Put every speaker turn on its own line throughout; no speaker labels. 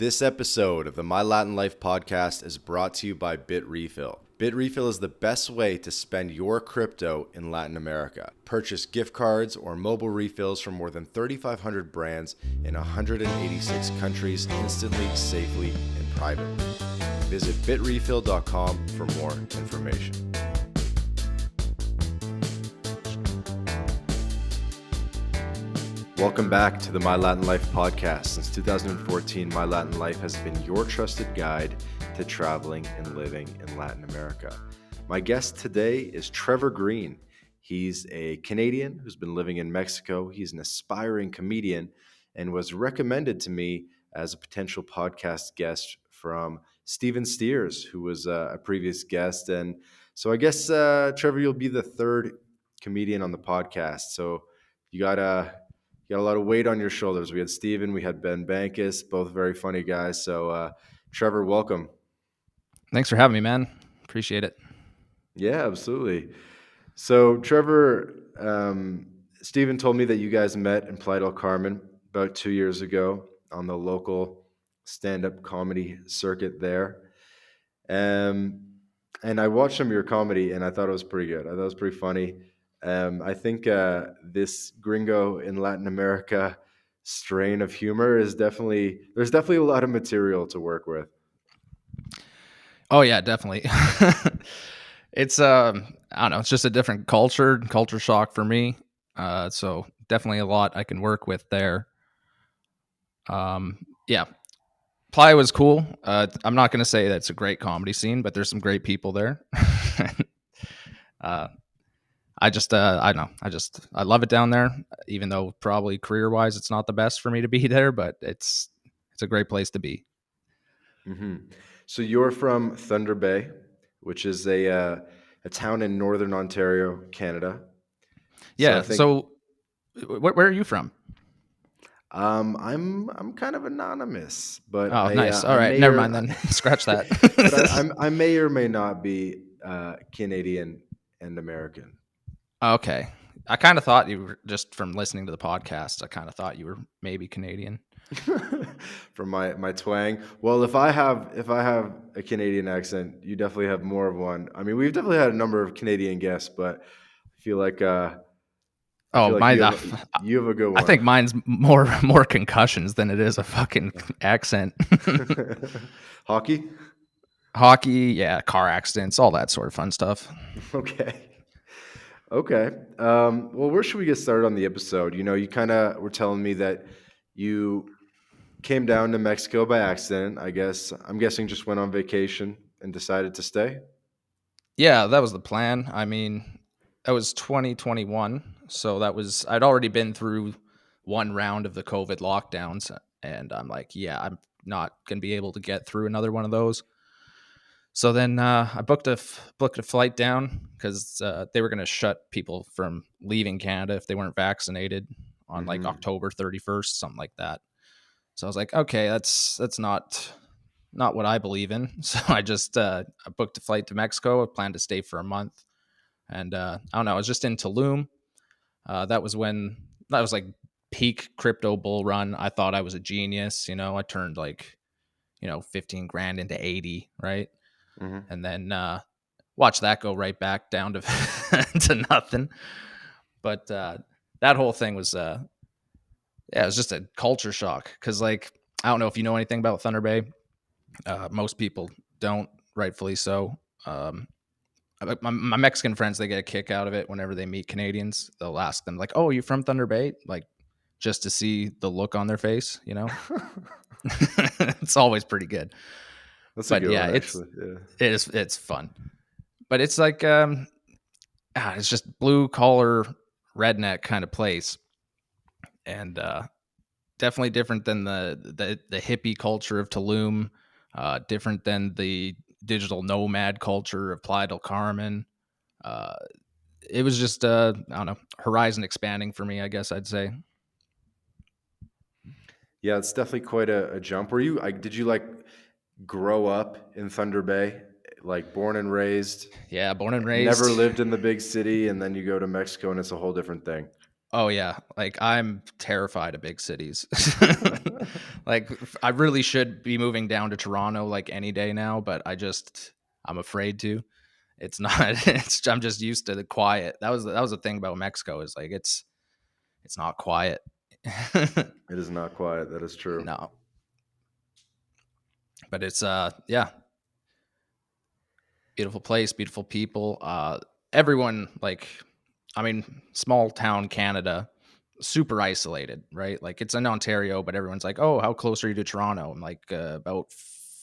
This episode of the My Latin Life podcast is brought to you by BitRefill. BitRefill is the best way to spend your crypto in Latin America. Purchase gift cards or mobile refills from more than 3,500 brands in 186 countries instantly, safely, and privately. Visit bitrefill.com for more information. Welcome back to the My Latin Life podcast. Since 2014, My Latin Life has been your trusted guide to traveling and living in Latin America. My guest today is Trevor Green. He's a Canadian who's been living in Mexico. He's an aspiring comedian and was recommended to me as a potential podcast guest from Steven Steers, who was a previous guest. And so I guess, Trevor, you'll be the third comedian on the podcast. So you got a lot of weight on your shoulders. We had Steven, we had Ben Bankus, both very funny guys. So, Trevor, welcome.
Thanks for having me, man. Appreciate it.
Yeah, absolutely. So, Trevor, Steven told me that you guys met in Playa del Carmen about 2 years ago on the local stand-up comedy circuit there. And I watched some of your comedy, and I thought it was pretty good. I thought it was pretty funny. I think this gringo in Latin America strain of humor is there's definitely a lot of material to work with.
Oh yeah, definitely. It's I don't know, it's just a different culture shock for me. So definitely a lot I can work with there. Yeah. Playa was cool. I'm not going to say that's a great comedy scene, but there's some great people there. I don't know. I love it down there, even though probably career-wise it's not the best for me to be there, but it's a great place to be.
Mm-hmm. So you're from Thunder Bay, which is a town in northern Ontario, Canada.
Yeah. So where are you from?
I'm kind of anonymous, but
Nice. All
I
right, never mind then. Scratch that.
But I may or may not be Canadian and American.
Okay. I kind of thought you were, just from listening to the podcast, I kind of thought you were maybe Canadian.
From my twang. Well, if I have a Canadian accent, you definitely have more of one. I mean, we've definitely had a number of Canadian guests, but I feel like you have a good one.
I think mine's more concussions than it is a fucking accent.
Hockey,
yeah, car accidents, all that sort of fun stuff.
Okay. Well, where should we get started on the episode? You know, you kind of were telling me that you came down to Mexico by accident. I guess I'm guessing just went on vacation and decided to stay.
Yeah, that was the plan. I mean, that was 2021, so I'd already been through one round of the COVID lockdowns, and I'm like, yeah, I'm not gonna be able to get through another one of those. So then I booked a flight down because they were going to shut people from leaving Canada if they weren't vaccinated on like October 31st, something like that. So I was like, okay, that's not what I believe in. So I just I booked a flight to Mexico. I planned to stay for a month, and I don't know. I was just in Tulum. That was like peak crypto bull run. I thought I was a genius. You know, I turned like 15 grand into 80, right? And then watch that go right back down to to nothing. But that whole thing was it was just a culture shock because, like, I don't know if you know anything about Thunder Bay. Most people don't, rightfully so. My Mexican friends, they get a kick out of it whenever they meet Canadians. They'll ask them like, "Oh, you from Thunder Bay?" Like, just to see the look on their face, you know. It's always pretty good.
That's a good
one, it's fun, but it's like it's just blue collar redneck kind of place, and definitely different than the hippie culture of Tulum, different than the digital nomad culture of Playa del Carmen. It was just I don't know, horizon expanding for me, I guess I'd say.
Yeah, it's definitely quite a jump. Did you like grow up in Thunder Bay, like born and raised?
Yeah, born and raised.
Never lived in the big city, and then you go to Mexico, and it's a whole different thing.
Oh yeah, like I'm terrified of big cities. Like, I really should be moving down to Toronto like any day now, but I'm afraid to. It's not. I'm just used to the quiet. That was the thing about Mexico, is like it's not quiet.
It is not quiet. That is true.
No, but it's yeah, beautiful place, beautiful people. Everyone, like, I mean, small town Canada, super isolated, right? Like, it's in Ontario, but everyone's like, oh, how close are you to Toronto? I'm like, about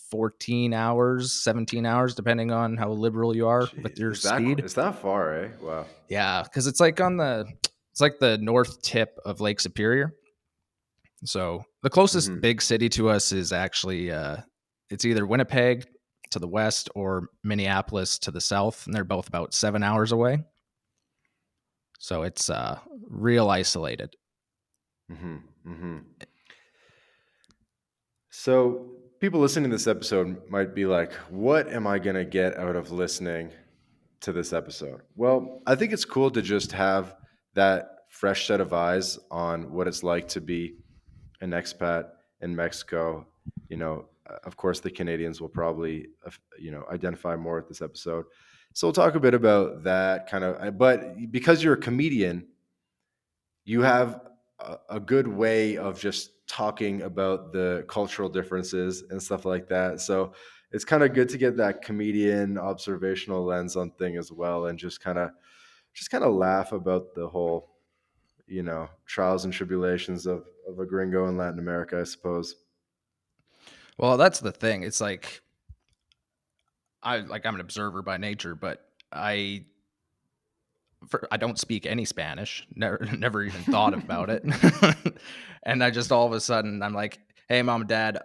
14 hours, 17 hours, depending on how liberal you are with
Jeez,
your speed.
is that far, eh? Wow.
Yeah, because it's like it's like the north tip of Lake Superior. So the closest
Mm-hmm.
big city to us is actually it's either Winnipeg to the west or Minneapolis to the south, and they're both about 7 hours away. So it's real isolated.
Mm-hmm. Mm-hmm. So people listening to this episode might be like, what am I going to get out of listening to this episode? Well, I think it's cool to just have that fresh set of eyes on what it's like to be an expat in Mexico. Of course, the Canadians will probably, identify more with this episode. So we'll talk a bit about that kind of, but because you're a comedian, you have a good way of just talking about the cultural differences and stuff like that. So it's kind of good to get that comedian observational lens on thing as well, and just kind of laugh about the whole, trials and tribulations of a gringo in Latin America, I suppose.
Well, that's the thing. It's like I'm an observer by nature, but I don't speak any Spanish. Never even thought about it. And I just all of a sudden I'm like, hey, mom and dad,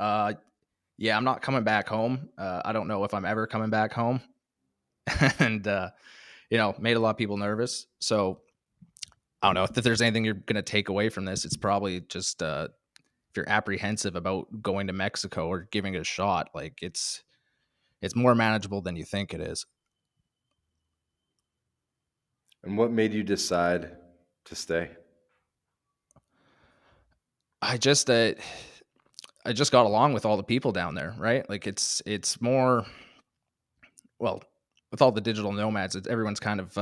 yeah, I'm not coming back home. I don't know if I'm ever coming back home. And made a lot of people nervous. So I don't know if there's anything you're going to take away from this. It's probably just if you're apprehensive about going to Mexico or giving it a shot, like it's more manageable than you think it is.
And what made you decide to stay?
I just uh, I just got along with all the people down there, right? Like it's more, well, with all the digital nomads, everyone's kind of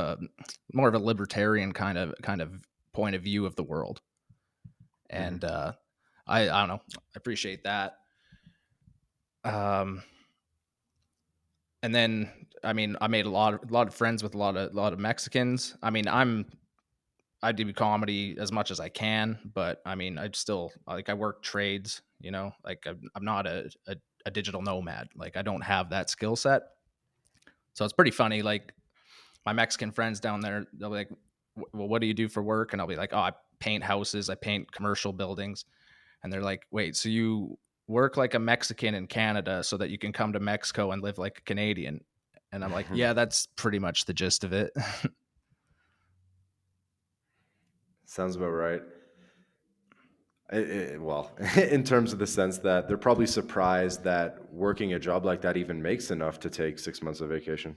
more of a libertarian kind of point of view of the world,
Mhm.
and I don't know, I appreciate that. Um, and then I mean, I made a lot of friends with a lot of Mexicans. I mean, I do comedy as much as I can, but I mean, I still, like, I work trades, like I'm not a digital nomad. Like, I don't have that skill set. So it's pretty funny. Like, my Mexican friends down there, they'll be like, well, what do you do for work? And I'll be like, oh, I paint houses, I paint commercial buildings. And they're like, wait, so you work like a Mexican in Canada so that you can come to Mexico and live like a Canadian? And I'm like, yeah, that's pretty much the gist of it.
Sounds about right. Well, in terms of the sense that they're probably surprised that working a job like that even makes enough to take 6 months of vacation.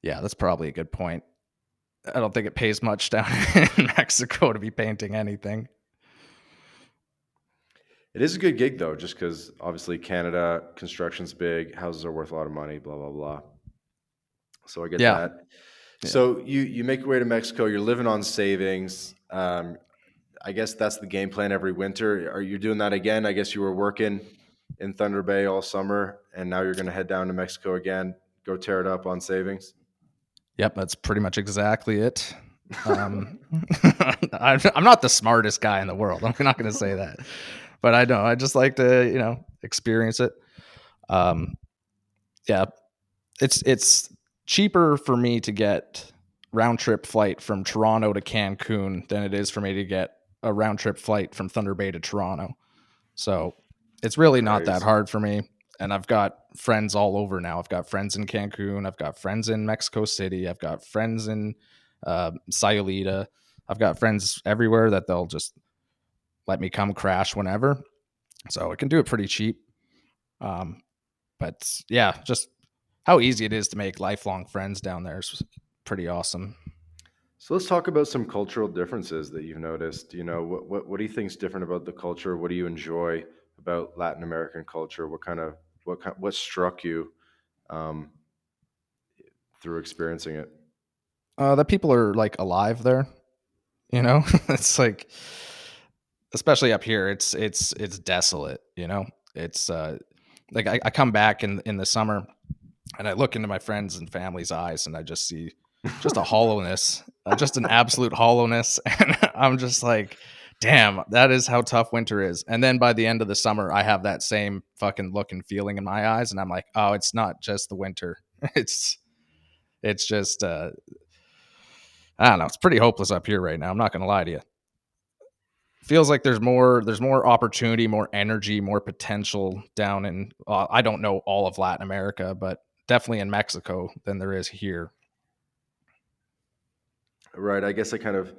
Yeah, that's probably a good point. I don't think it pays much down in Mexico to be painting anything.
It is a good gig though, just because obviously Canada construction's big, houses are worth a lot of money, blah blah blah. So I get
Yeah.
that.
Yeah.
So you make your way to Mexico. You're living on savings. I guess that's the game plan every winter. Are you doing that again? I guess you were working in Thunder Bay all summer, and now you're going to head down to Mexico again, go tear it up on savings.
Yep, that's pretty much exactly it. I'm not the smartest guy in the world. I'm not going to say that, but I know I just like to, experience it. Um, yeah, it's cheaper for me to get round trip flight from Toronto to Cancun than it is for me to get a round trip flight from Thunder Bay to Toronto. So it's really not that
Crazy.
hard for me. And I've got friends all over now. I've got friends in Cancun. I've got friends in Mexico City. I've got friends in Sayulita. I've got friends everywhere that they'll just let me come crash whenever. So I can do it pretty cheap. But yeah, just how easy it is to make lifelong friends down there is pretty awesome.
So let's talk about some cultural differences that you've noticed. What do you think is different about the culture? What do you enjoy about Latin American culture? What struck you um, through experiencing it?
That people are like alive there. You know, it's like, especially up here, it's desolate. You know, it's like I come back in the summer and I look into my friends and family's eyes and I just see just a hollowness, just an absolute hollowness, and I'm just like, damn, that is how tough winter is. And then by the end of the summer, I have that same fucking look and feeling in my eyes, and I'm like, oh, it's not just the winter. It's it's just I don't know. It's pretty hopeless up here right now. I'm not gonna lie to you. Feels like there's more opportunity, more energy, more potential down in I don't know all of Latin America, but definitely in Mexico than there is here.
Right. I guess I kind of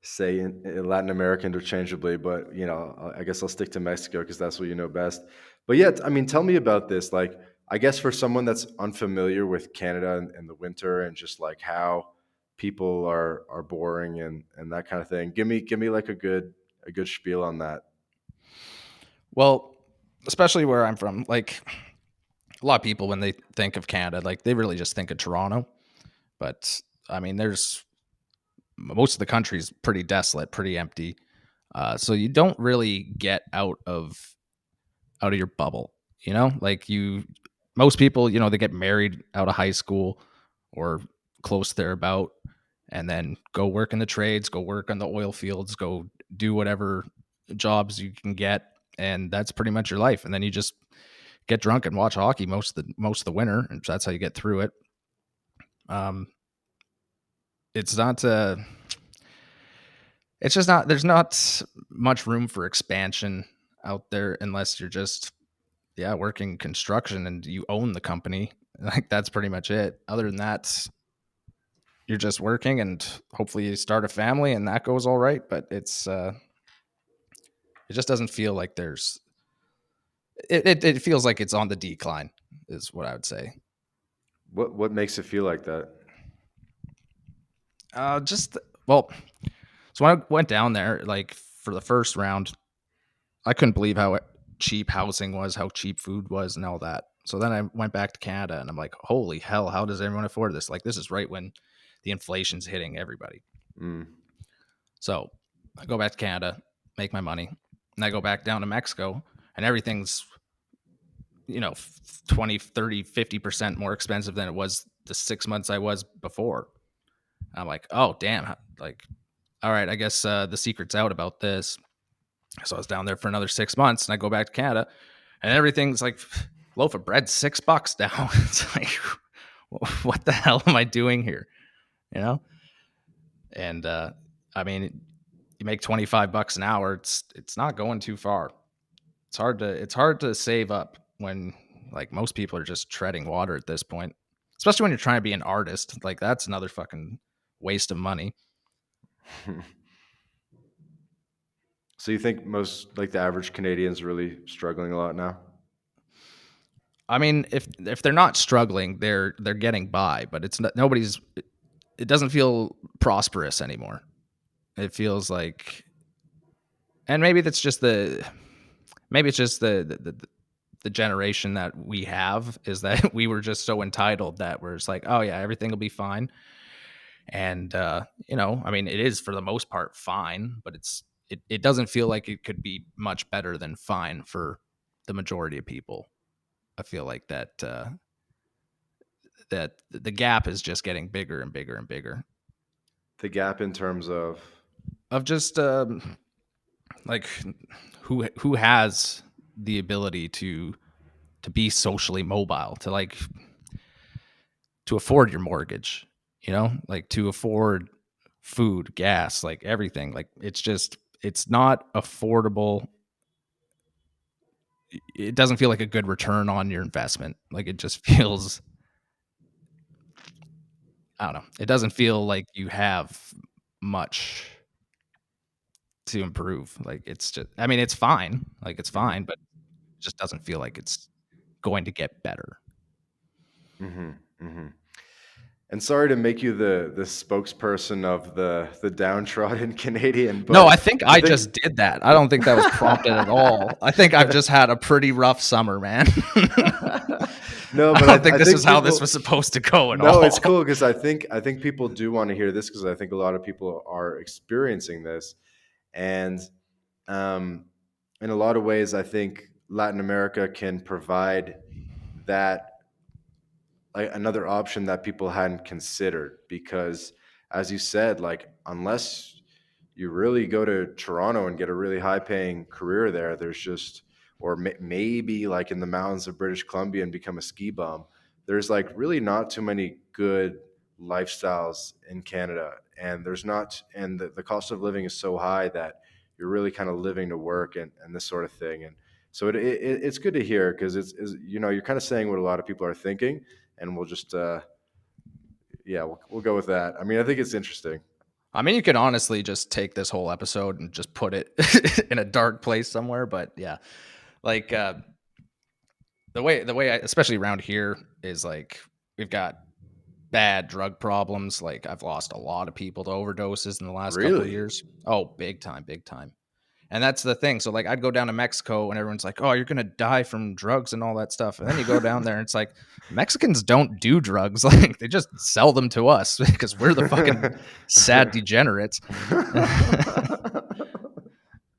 say in Latin America interchangeably, but I guess I'll stick to Mexico because that's what you know best. But yeah, I mean, tell me about this. Like, I guess for someone that's unfamiliar with Canada and the winter and just like how people are boring and that kind of thing, give me like a good spiel on that.
Well, especially where I'm from, like a lot of people when they think of Canada, like they really just think of Toronto. But I mean, there's most of the country's pretty desolate, pretty empty. So you don't really get out of your bubble. You know, like most people, they get married out of high school or close thereabout, and then go work in the trades, go work on the oil fields, go do whatever jobs you can get, and that's pretty much your life. And then you just get drunk and watch hockey most of the winter, and that's how you get through it. Um, it's not. It's just not. There's not much room for expansion out there unless you're just working construction and you own the company. Like that's pretty much it. Other than that, you're just working and hopefully you start a family and that goes all right. But it just doesn't feel like there's. It feels like it's on the decline, is what I would say.
What makes it feel like that?
Just well, so when I went down there, like for the first round, I couldn't believe how cheap housing was, how cheap food was, and all that. So then I went back to Canada, and I'm like, holy hell, how does everyone afford this? Like, this is right when the inflation's hitting everybody.
Mm.
So I go back to Canada, make my money, and I go back down to Mexico, and everything's 20, 30, 50% more expensive than it was the 6 months I was before. I'm like, oh damn, like, all right, I guess the secret's out about this. So I was down there for another 6 months, and I go back to Canada, and everything's like loaf of bread $6 now. It's like, what the hell am I doing here? You know? And I mean, you make $25 an hour. It's not going too far. It's hard to save up when like most people are just treading water at this point, especially when you're trying to be an artist. Like that's another fucking waste of money.
So you think most like the average Canadian's really struggling a lot now?
I mean, if they're not struggling, they're getting by, but it's not, nobody's. It doesn't feel prosperous anymore. It feels like, and maybe it's just the generation that we have is that we were just so entitled that we're just like, oh yeah, everything will be fine. And I mean, it is for the most part fine, but it doesn't feel like it could be much better than fine for the majority of people. I feel like that the gap is just getting bigger and bigger and bigger.
The gap in terms of
Of just like who has the ability to be socially mobile, to like to afford your mortgage, like to afford food, gas, like everything. Like it's not affordable. It doesn't feel like a good return on your investment. Like it just feels, I don't know. It doesn't feel like you have much to improve. Like it's just, I mean, it's fine. Like it's
Mhm,
fine, but it just doesn't feel like it's going to get better.
mhm, mhm. And sorry to make you the spokesperson of the downtrodden Canadian,
No, I
but
think
I
I
think
just did that. I don't think that was prompted at all. I think I've just had a pretty rough summer, man.
no,
I
but
don't think
I
this
think
is how this
people
was supposed to go at
no, it's
all.
cool because I think people do want to hear this because I think a lot of people are experiencing this, and um, in a lot of ways, I think Latin America can provide that another option that people hadn't considered because as you said, like unless you really go to Toronto and get a really high paying career there, there's just or maybe like in the mountains of British Columbia and become a ski bum, there's like really not too many good lifestyles in Canada, and there's not and the cost of living is so high that you're really kind of living to work and this sort of thing. And so it's good to hear because it's you know you're kind of saying what a lot of people are thinking, and we'll just yeah, we'll go with that. I mean, I think it's interesting.
I mean, you could honestly just take this whole episode and just put it in a dark place somewhere. But yeah, like the way especially around here is like we've got bad drug problems. Like I've lost a lot of people to overdoses in the last couple of
Really?
years. Oh, big time, big time. And that's the thing. So like I'd go down to Mexico and everyone's like, "Oh, you're going to die from drugs and all that stuff." And then you go down there and it's like Mexicans don't do drugs. Like they just sell them to us because we're the fucking sad degenerates.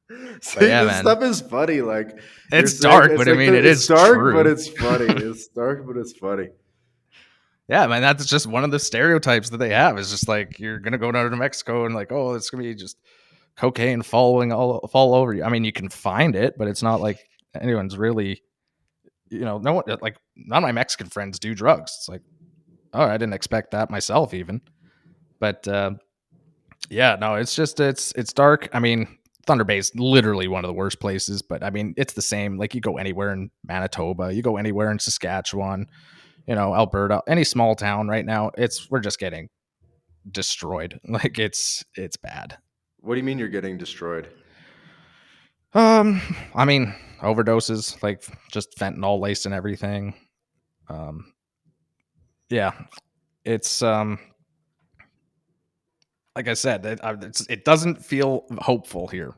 But
See,
yeah,
this
man.
stuff is funny. Like you're
It's
saying,
dark,
it's
but I
like
mean it
it's
is
dark, but
true.
it's funny. It's dark, but it's funny.
Yeah, man, that's just one of the stereotypes that they have. Is just like you're gonna go down to Mexico and like, oh, it's gonna be just cocaine following fall over you. I mean, you can find it, but it's not like anyone's really, no one like none of my Mexican friends do drugs. It's like, oh, I didn't expect that myself even. But yeah, no, it's just it's dark. I mean, Thunder Bay is literally one of the worst places, but I mean, it's the same. Like you go anywhere in Manitoba, you go anywhere in Saskatchewan, Alberta, any small town right now, we're just getting destroyed. Like it's bad.
What do you mean you're getting destroyed?
I mean, overdoses, like just fentanyl laced and everything. Um, yeah, it's like I said, it doesn't feel hopeful here.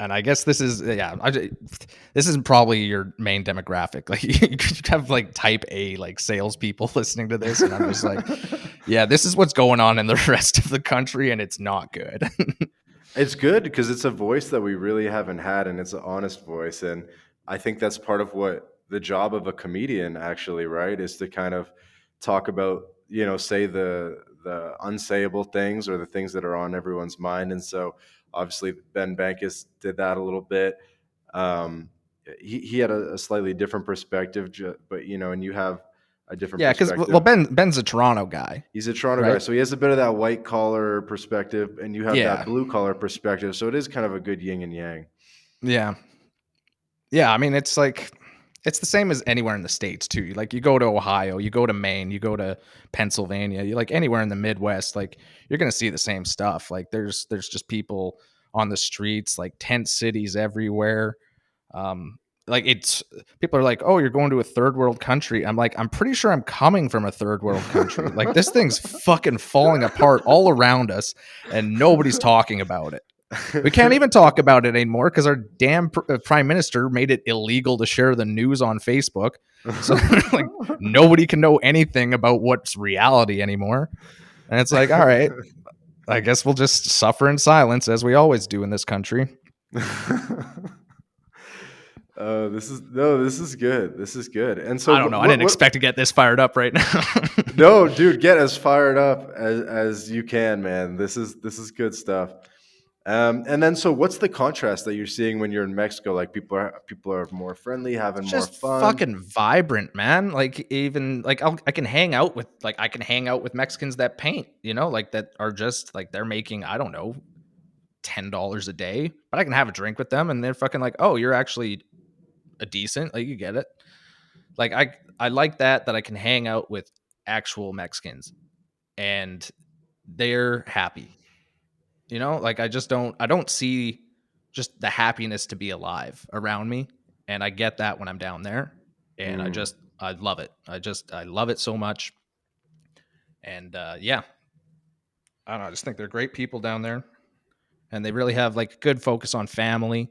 And I guess this is this is probably your main demographic. Like you could have like type A like salespeople listening to this, and I'm just like, yeah, this is what's going on in the rest of the country, and it's not good.
It's good because it's a voice that we really haven't had, and it's an honest voice. And I think that's part of what the job of a comedian actually, right, is to kind of talk about, say the unsayable things or the things that are on everyone's mind. And so, obviously, Ben Bankus did that a little bit. Um, he had a slightly different perspective, but and you have a different
Yeah, because well,
perspective.
Ben's a Toronto guy,
He's a Toronto guy,
right?
so he has a bit of that white collar perspective, and you have that
Yeah,
blue collar perspective. So it is kind of a good yin and yang.
yeah, yeah. I mean, it's like it's the same as anywhere in the states too. Like you go to Ohio, you go to Maine, you go to Pennsylvania, you like anywhere in the Midwest, like you're gonna see the same stuff. Like there's just people on the streets, like tent cities everywhere. Um, like it's people are like, oh, you're going to a third world country. I'm like, I'm pretty sure I'm coming from a third world country. Like this thing's fucking falling apart all around us, and nobody's talking about it. We can't even talk about it anymore because our damn prime minister made it illegal to share the news on Facebook. So like nobody can know anything about what's reality anymore. And it's like, all right, I guess we'll just suffer in silence as we always do in this country.
This is good. This is good. And so
I don't know. I didn't
what
expect to get this fired up right now.
no, dude, get as fired up as you can, man. This is good stuff. And then so what's the contrast that you're seeing when you're in Mexico? Like people are more friendly, having more
Just
fun.
fucking vibrant, man. Like even like I can hang out with Mexicans that paint, like that are just like they're making, I don't know, $10 a day, but I can have a drink with them and they're fucking like, oh, you're actually a decent, like you get it. Like I like that I can hang out with actual Mexicans and they're happy. Like I don't see just the happiness to be alive around me, and I get that when I'm down there, and
Mm.
I love it. I love it so much. And yeah, I don't know. I just think they're great people down there, and they really have like good focus on family,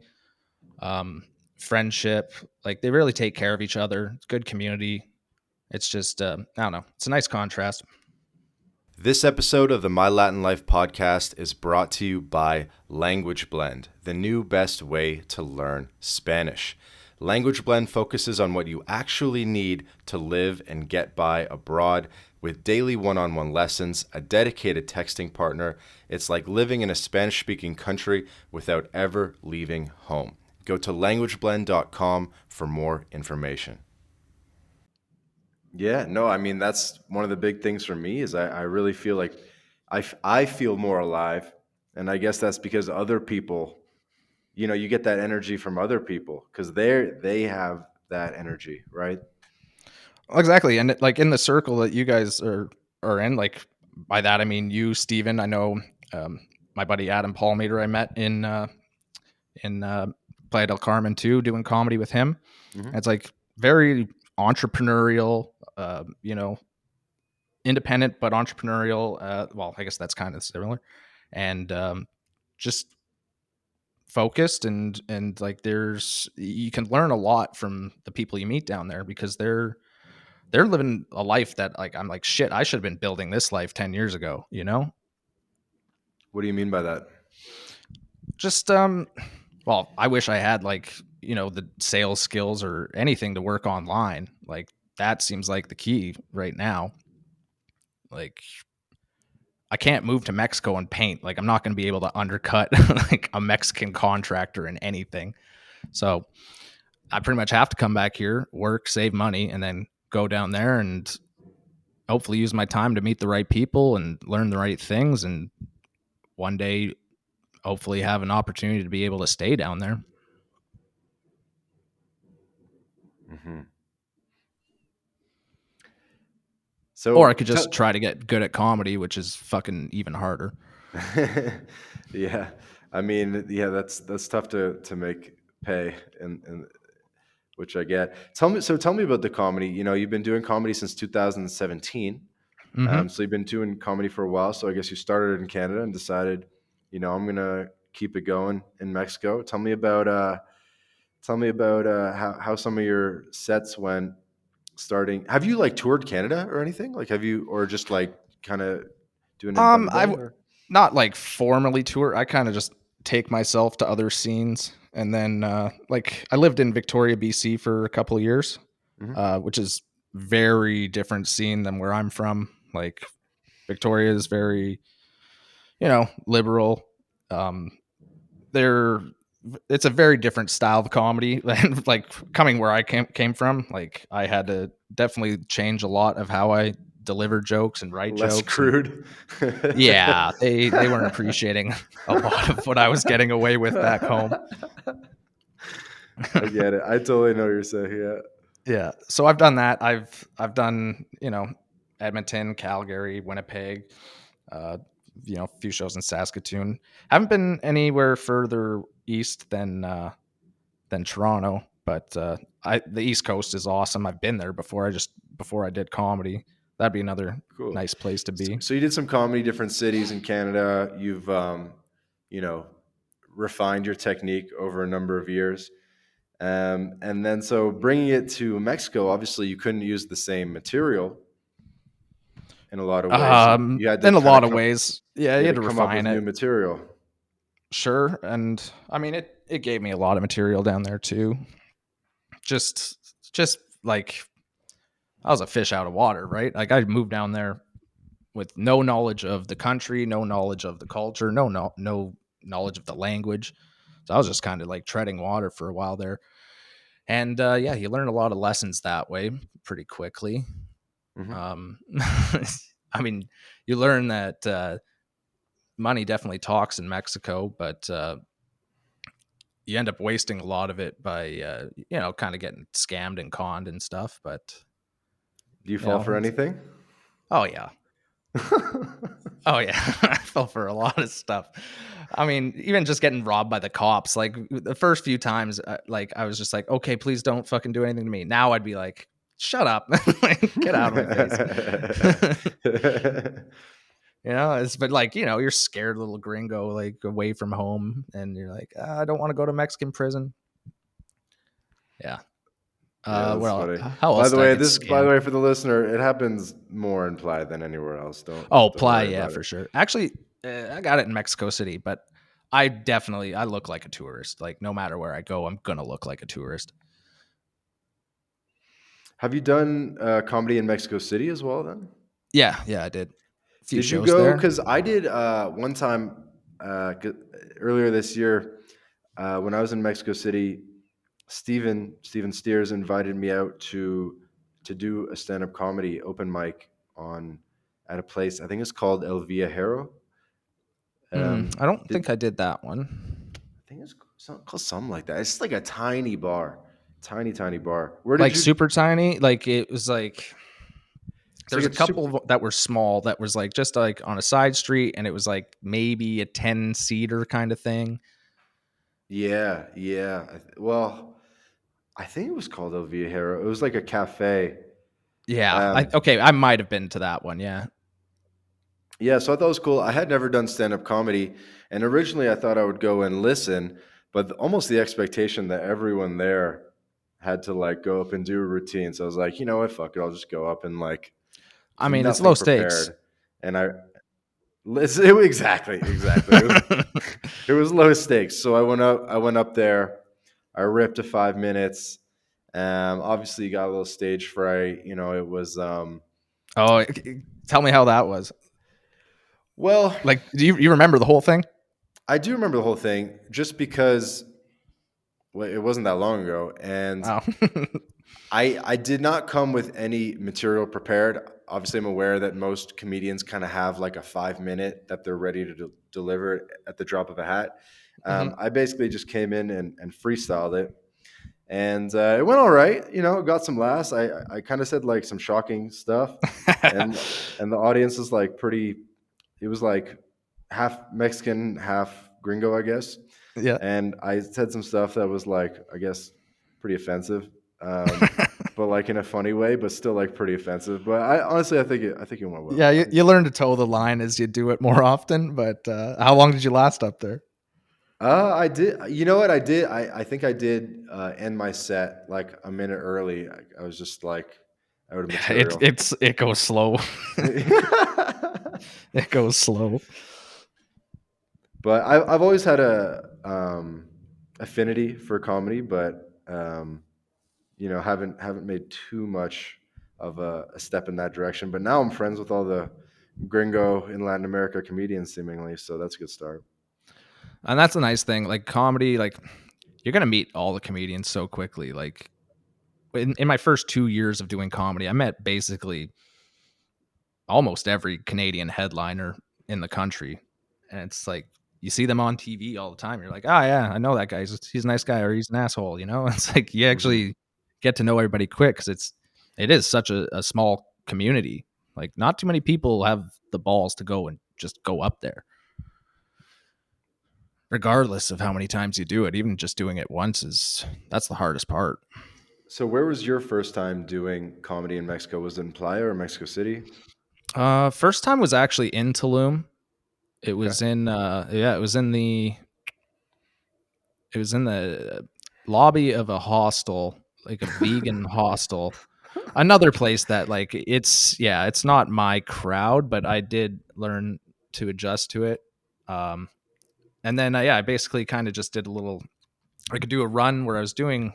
um, friendship. Like they really take care of each other. Good community. It's just I don't know. It's a nice contrast.
This episode of the My Latin Life podcast is brought to you by Language Blend, the new best way to learn Spanish. Language Blend focuses on what you actually need to live and get by abroad with daily one-on-one lessons, a dedicated texting partner. It's like living in a Spanish-speaking country without ever leaving home. Go to languageblend.com for more information. Yeah, no, I mean, that's one of the big things for me is I really feel like I feel more alive. And I guess that's because other people, you get that energy from other people because they have that energy, right?
Exactly, and like in the circle that you guys are in, like by that I mean you, Steven. I know my buddy Adam Palmater I met in Playa del Carmen too, doing comedy with him.
Mhm.
It's like very entrepreneurial, independent but entrepreneurial. Well, I guess that's kind of similar, and just focused and like you can learn a lot from the people you meet down there because they're living a life that like I'm like shit. I should have been building this life 10 years ago.
What do you mean by that?
Just well, I wish I had like the sales skills or anything to work online. Like that seems like the key right now. Like I can't move to Mexico and paint. Like I'm not going to be able to undercut like a Mexican contractor in anything. So I pretty much have to come back here, work, save money, and then go down there and hopefully use my time to meet the right people and learn the right things. And one day, hopefully, have an opportunity to be able to stay down there.
Mm-hmm.
Or I could just try to get good at comedy, which is fucking even harder.
Yeah, I mean, yeah, that's tough to make pay, and which I get. Tell me about the comedy. You've been doing comedy since 2017.
Mm-hmm.
So you've been doing comedy for a while. So I guess you started in Canada and decided, I'm gonna keep it going in Mexico. Tell me about how some of your sets went starting. Have you like toured Canada or anything? Like, have you or just like kind of doing it on the day? Or?
Not like formally tour. I kind of just take myself to other scenes, and then like I lived in Victoria, BC for a couple of years,
Mm-hmm.
which is very different scene than where I'm from. Like Victoria is very, liberal. Um, they're it's a very different style of comedy. Like coming where I came from, like I had to definitely change a lot of how I deliver jokes and write
Less
jokes. And
crude.
yeah, they weren't appreciating a lot of what I was getting away with back home.
I get it. I totally know what you're saying. Yeah.
Yeah. So I've done that. I've done, Edmonton, Calgary, Winnipeg, a few shows in Saskatoon. Haven't been anywhere further east than Toronto, but the East Coast is awesome. I've been there before. Before I did comedy. That'd be another
Cool.
nice place to be.
So you did some comedy, different cities in Canada. You've, refined your technique over a number of years. And then so bringing it to Mexico, obviously you couldn't use the same material in a lot of ways. You had to
In a
kind
lot
of
of ways. Yeah,
you
you
had
had
to
to
come up with
refine
new
it.
material.
Sure. And I mean it gave me a lot of material down there too. Just like I was a fish out of water, right? Like I moved down there with no knowledge of the country, no knowledge of the culture, no knowledge of the language. So I was just kind of like treading water for a while there. And yeah, you learn a lot of lessons that way pretty quickly.
Mm-hmm.
I mean, you learn that money definitely talks in Mexico, but you end up wasting a lot of it by kind of getting scammed and conned and stuff. But
Do you fall for anything?
oh yeah, oh yeah, I fell for a lot of stuff. I mean, even just getting robbed by the cops. Like the first few times, like I was just like, okay, please don't fucking do anything to me. Now I'd be like, shut up. Like, get out of my face. It's but like, you're scared little gringo, like away from home, and you're like, I don't want to go to Mexican prison. Yeah.
Yeah, that's
Well,
funny.
how
By
else
the
did I
way,
get
this by the
scammed?
way for the listener, it happens more in Playa than anywhere else.
Oh,
Don't worry
Playa,
about it.
for sure. Actually, I got it in Mexico City, but I look like a tourist. Like, no matter where I go, I'm gonna look like a tourist.
Have you done comedy in Mexico City as well then?
Yeah, I did a few
Did you
shows
go?
there.
Because I did one time earlier this year when I was in Mexico City. Steven Steers invited me out to do a stand up comedy open mic on at a place. I think it's called El Viajero.
I don't
Did
think I did that one.
I think it's called something like that. It's like a tiny bar, tiny bar. Where did
Like
you?
super tiny. Like it was like
It's like
there's a
a super.
couple that were small that was like just like on a side street, and it was like maybe a 10-seater kind of thing.
Yeah. Well, I think it was called El Viajero. It was like a cafe.
Yeah.
Um,
Okay. I might have been to that one. Yeah.
Yeah, so I thought it was cool. I had never done stand-up comedy, and originally I thought I would go and listen, but almost the expectation that everyone there had to like go up and do a routine. So I was like, you know what, fuck it, I'll just go up and like
I mean, it's low
nothing
stakes.
prepared. And exactly. It was low stakes. So I went up there, I ripped a 5 minutes. Obviously got a little stage fright. It was
Oh, tell me how that was.
well,
Like, do you remember the whole thing?
I do remember the whole thing just because it wasn't that long ago, and
Oh.
I did not come with any material prepared. Obviously, I'm aware that most comedians kind of have like a 5 minute that they're ready to deliver at the drop of a hat.
Mhm.
I basically just came in and freestyled it, and it went all right. Got some laughs. I kind of said like some shocking stuff, and and the audience is like pretty. It was like half Mexican, half gringo, I guess.
Yeah.
And I said some stuff that was like, I guess, pretty offensive, but like in a funny way, but still like pretty offensive. But I honestly, I think it went well.
Yeah,
I think
you learn to toe the line as you do it more often. But how long did you last up there?
I did. You know what I did? I think I did end my set like a minute early. I was just like out of material.
It goes slow. It goes slow.
But I've always had a affinity for comedy, but haven't made too much of a step in that direction. But now I'm friends with all the gringo in Latin America comedians, seemingly, so that's a good start.
And that's a nice thing. Like comedy, like you're gonna meet all the comedians so quickly. Like in my first 2 years of doing comedy, I met basically almost every Canadian headliner in the country. And it's like you see them on TV all the time. You're like, oh yeah, I know that guy. He's a nice guy, or he's an asshole. It's like you
Hmm.
actually get to know everybody quick because it is such a small community. Like not too many people have the balls to go and just go up there, regardless of how many times you do it. Even just doing it once that's the hardest part.
So, where was your first time doing comedy in Mexico? Was it in Playa or Mexico City?
First time was actually in Tulum. It
Okay.
was in it was in the lobby of a hostel, like a vegan hostel. Another place that like it's not my crowd, but I did learn to adjust to it. Um, and then I basically kind of just did a little. I could do a run where I was doing,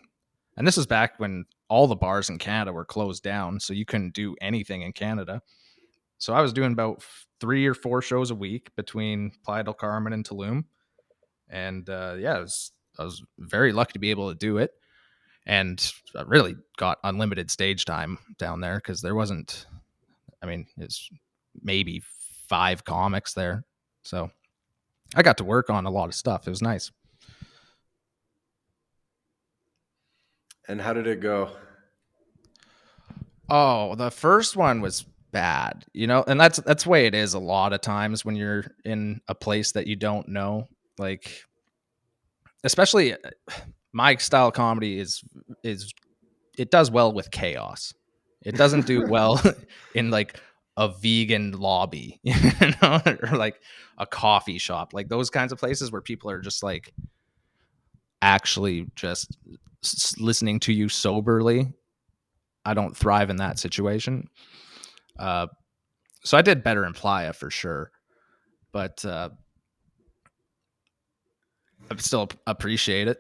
and this was back when all the bars in Canada were closed down, so you couldn't do anything in Canada. So I was doing about 3 or 4 shows a week between Playa del Carmen and Tulum, and I was very lucky to be able to do it, and I really got unlimited stage time down there because there wasn't. I mean, it's maybe 5 comics there, so I got to work on a lot of stuff. It was nice.
And how did it go?
Oh, the first one was bad, and that's the way it is a lot of times when you're in a place that you don't know, like especially my style of comedy is it does well with chaos. It doesn't do well in like a vegan lobby, or like a coffee shop, like those kinds of places where people are just like actually just listening to you soberly. I don't thrive in that situation. So I did better in Playa for sure, but I still appreciate it.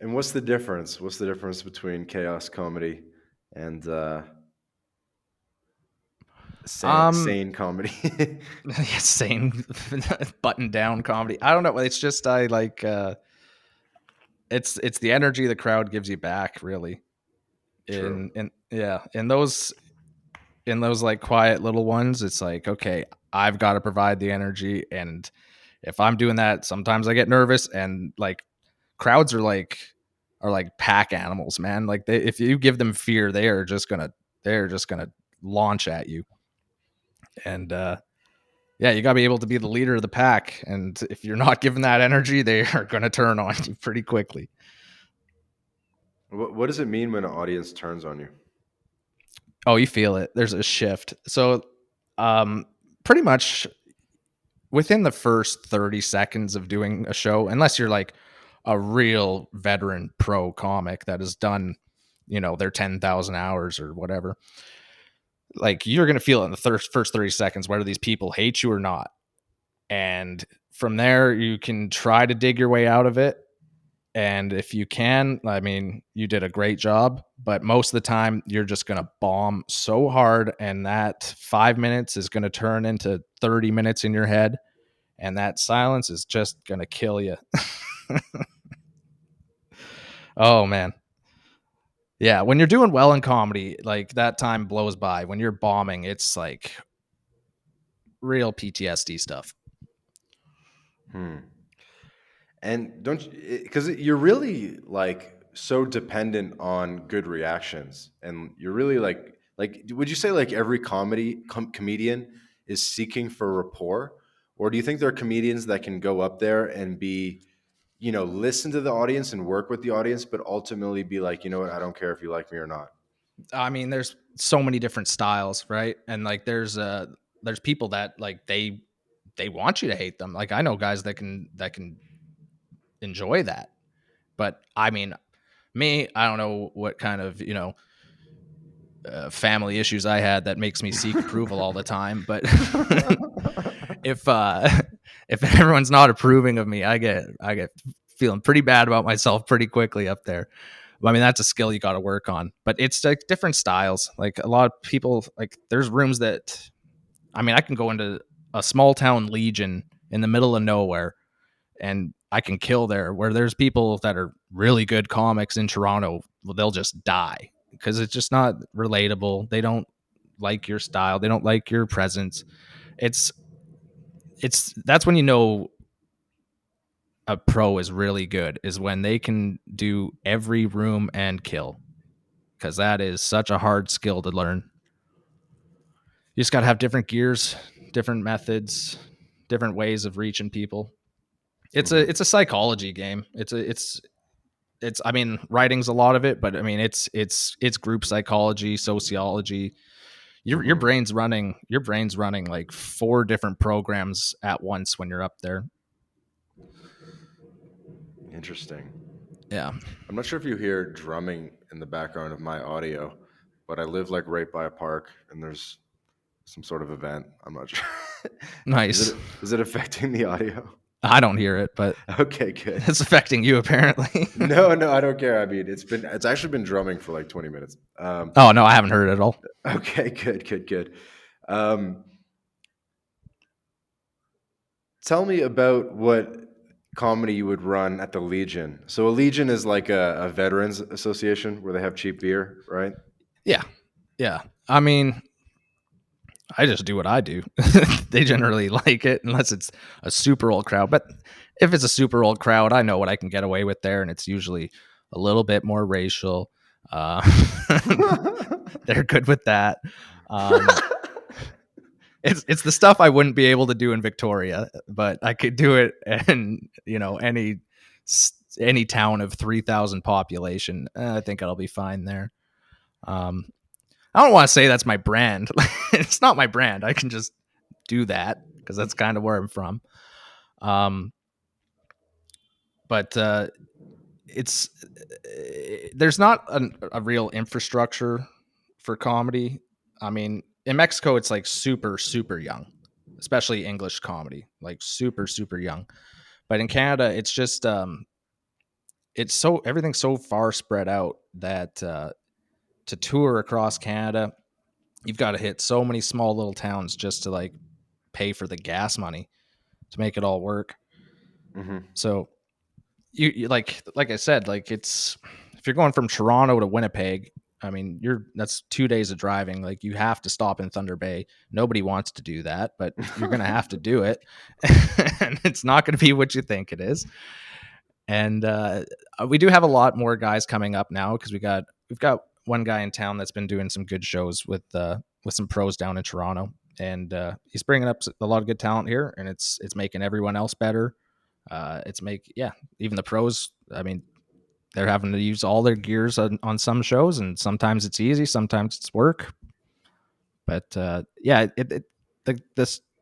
And what's the difference? What's the difference between chaos comedy and
Um,
sane comedy?
sane button down comedy. I don't know. It's just I like. It's the energy the crowd gives you back, really.
True.
In those like quiet little ones, it's like, okay, I've got to provide the energy, and if I'm doing that, sometimes I get nervous, and like crowds are like pack animals, man. Like if you give them fear, they're just gonna launch at you. And yeah, you gotta be able to be the leader of the pack, and if you're not giving that energy, they are gonna turn on you pretty quickly.
What does it mean when an audience turns on you?
Oh, you feel it. There's a shift. So, um, pretty much within the first 30 seconds of doing a show, unless you're like a real veteran pro comic that has done, their 10,000 hours or whatever, like you're going to feel it in the first 30 seconds, whether these people hate you or not. And from there, you can try to dig your way out of it. And if you can, I mean, you did a great job, but most of the time you're just going to bomb so hard. And that 5 minutes is going to turn into 30 minutes in your head. And that silence is just going to kill you. Oh, man. Yeah. When you're doing well in comedy, like that time blows by. When you're bombing, it's like real PTSD stuff.
Hmm. And don't you, because you're really like so dependent on good reactions, and you're really like, would you say like every comedian is seeking for rapport, or do you think there are comedians that can go up there and be, listen to the audience and work with the audience, but ultimately be like, you know what, I don't care if you like me or not.
I mean, there's so many different styles, right? And like there's people that like they want you to hate them. Like I know guys that can enjoy that. But I mean, me, I don't know what kind of, family issues I had that makes me seek approval all the time, but if uh if everyone's not approving of me, I get feeling pretty bad about myself pretty quickly up there. I mean, that's a skill you got to work on, but it's like different styles. Like a lot of people, like there's rooms that, I mean, I can go into a small town Legion in the middle of nowhere and I can kill there, where there's people that are really good comics in Toronto, well, they'll just die because it's just not relatable. They don't like your style. They don't like your presence. It's that's when you know a pro is really good, is when they can do every room and kill, because that is such a hard skill to learn. You just got to have different gears, different methods, different ways of reaching people.
Mhm.
It's a psychology game. It's I mean, writing's a lot of it, but I mean it's group psychology, sociology.
Mhm.
Your brain's running like four different programs at once when you're up there.
Interesting.
Yeah.
I'm not sure if you hear drumming in the background of my audio, but I live like right by a park, and there's some sort of event. I'm not sure. is
Nice.
it is it affecting the audio?
I don't hear it, but
Okay, good.
it's affecting you apparently.
No, no, I don't care. I mean, it's actually been drumming for like 20 minutes.
Oh no, I haven't heard it at all.
Okay, good, good, good. Um, Tell me about what comedy you would run at the Legion. So a Legion is like a veterans association where they have cheap beer, right?
Yeah. Yeah. I mean, I just do what I do. They generally like it unless it's a super old crowd. But if it's a super old crowd, I know what I can get away with there, and it's usually a little bit more racial. Uh, they're good with that. Um, it's the stuff I wouldn't be able to do in Victoria, but I could do it in any town of 3,000 population. I think I'll be fine there. Um, I don't want to say that's my brand. It's not my brand. I can just do that because that's kind of where I'm from. But it's there's not a real infrastructure for comedy. I mean, in Mexico, it's like super, super young, especially English comedy, like super, super young. But in Canada, it's just it's so everything's so far spread out that to tour across Canada, you've got to hit so many small little towns just to like pay for the gas money to make it all work.
Mm-hmm.
So you like I said, like it's if you're going from Toronto to Winnipeg, I mean that's 2 days of driving. Like you have to stop in Thunder Bay. Nobody wants to do that, but you're gonna have to do it, and it's not going to be what you think it is. And we do have a lot more guys coming up now because we've got one guy in town that's been doing some good shows with some pros down in Toronto, and he's bringing up a lot of good talent here, and it's making everyone else better. Even the pros. I mean, they're having to use all their gears on some shows, and sometimes it's easy, sometimes it's work. But the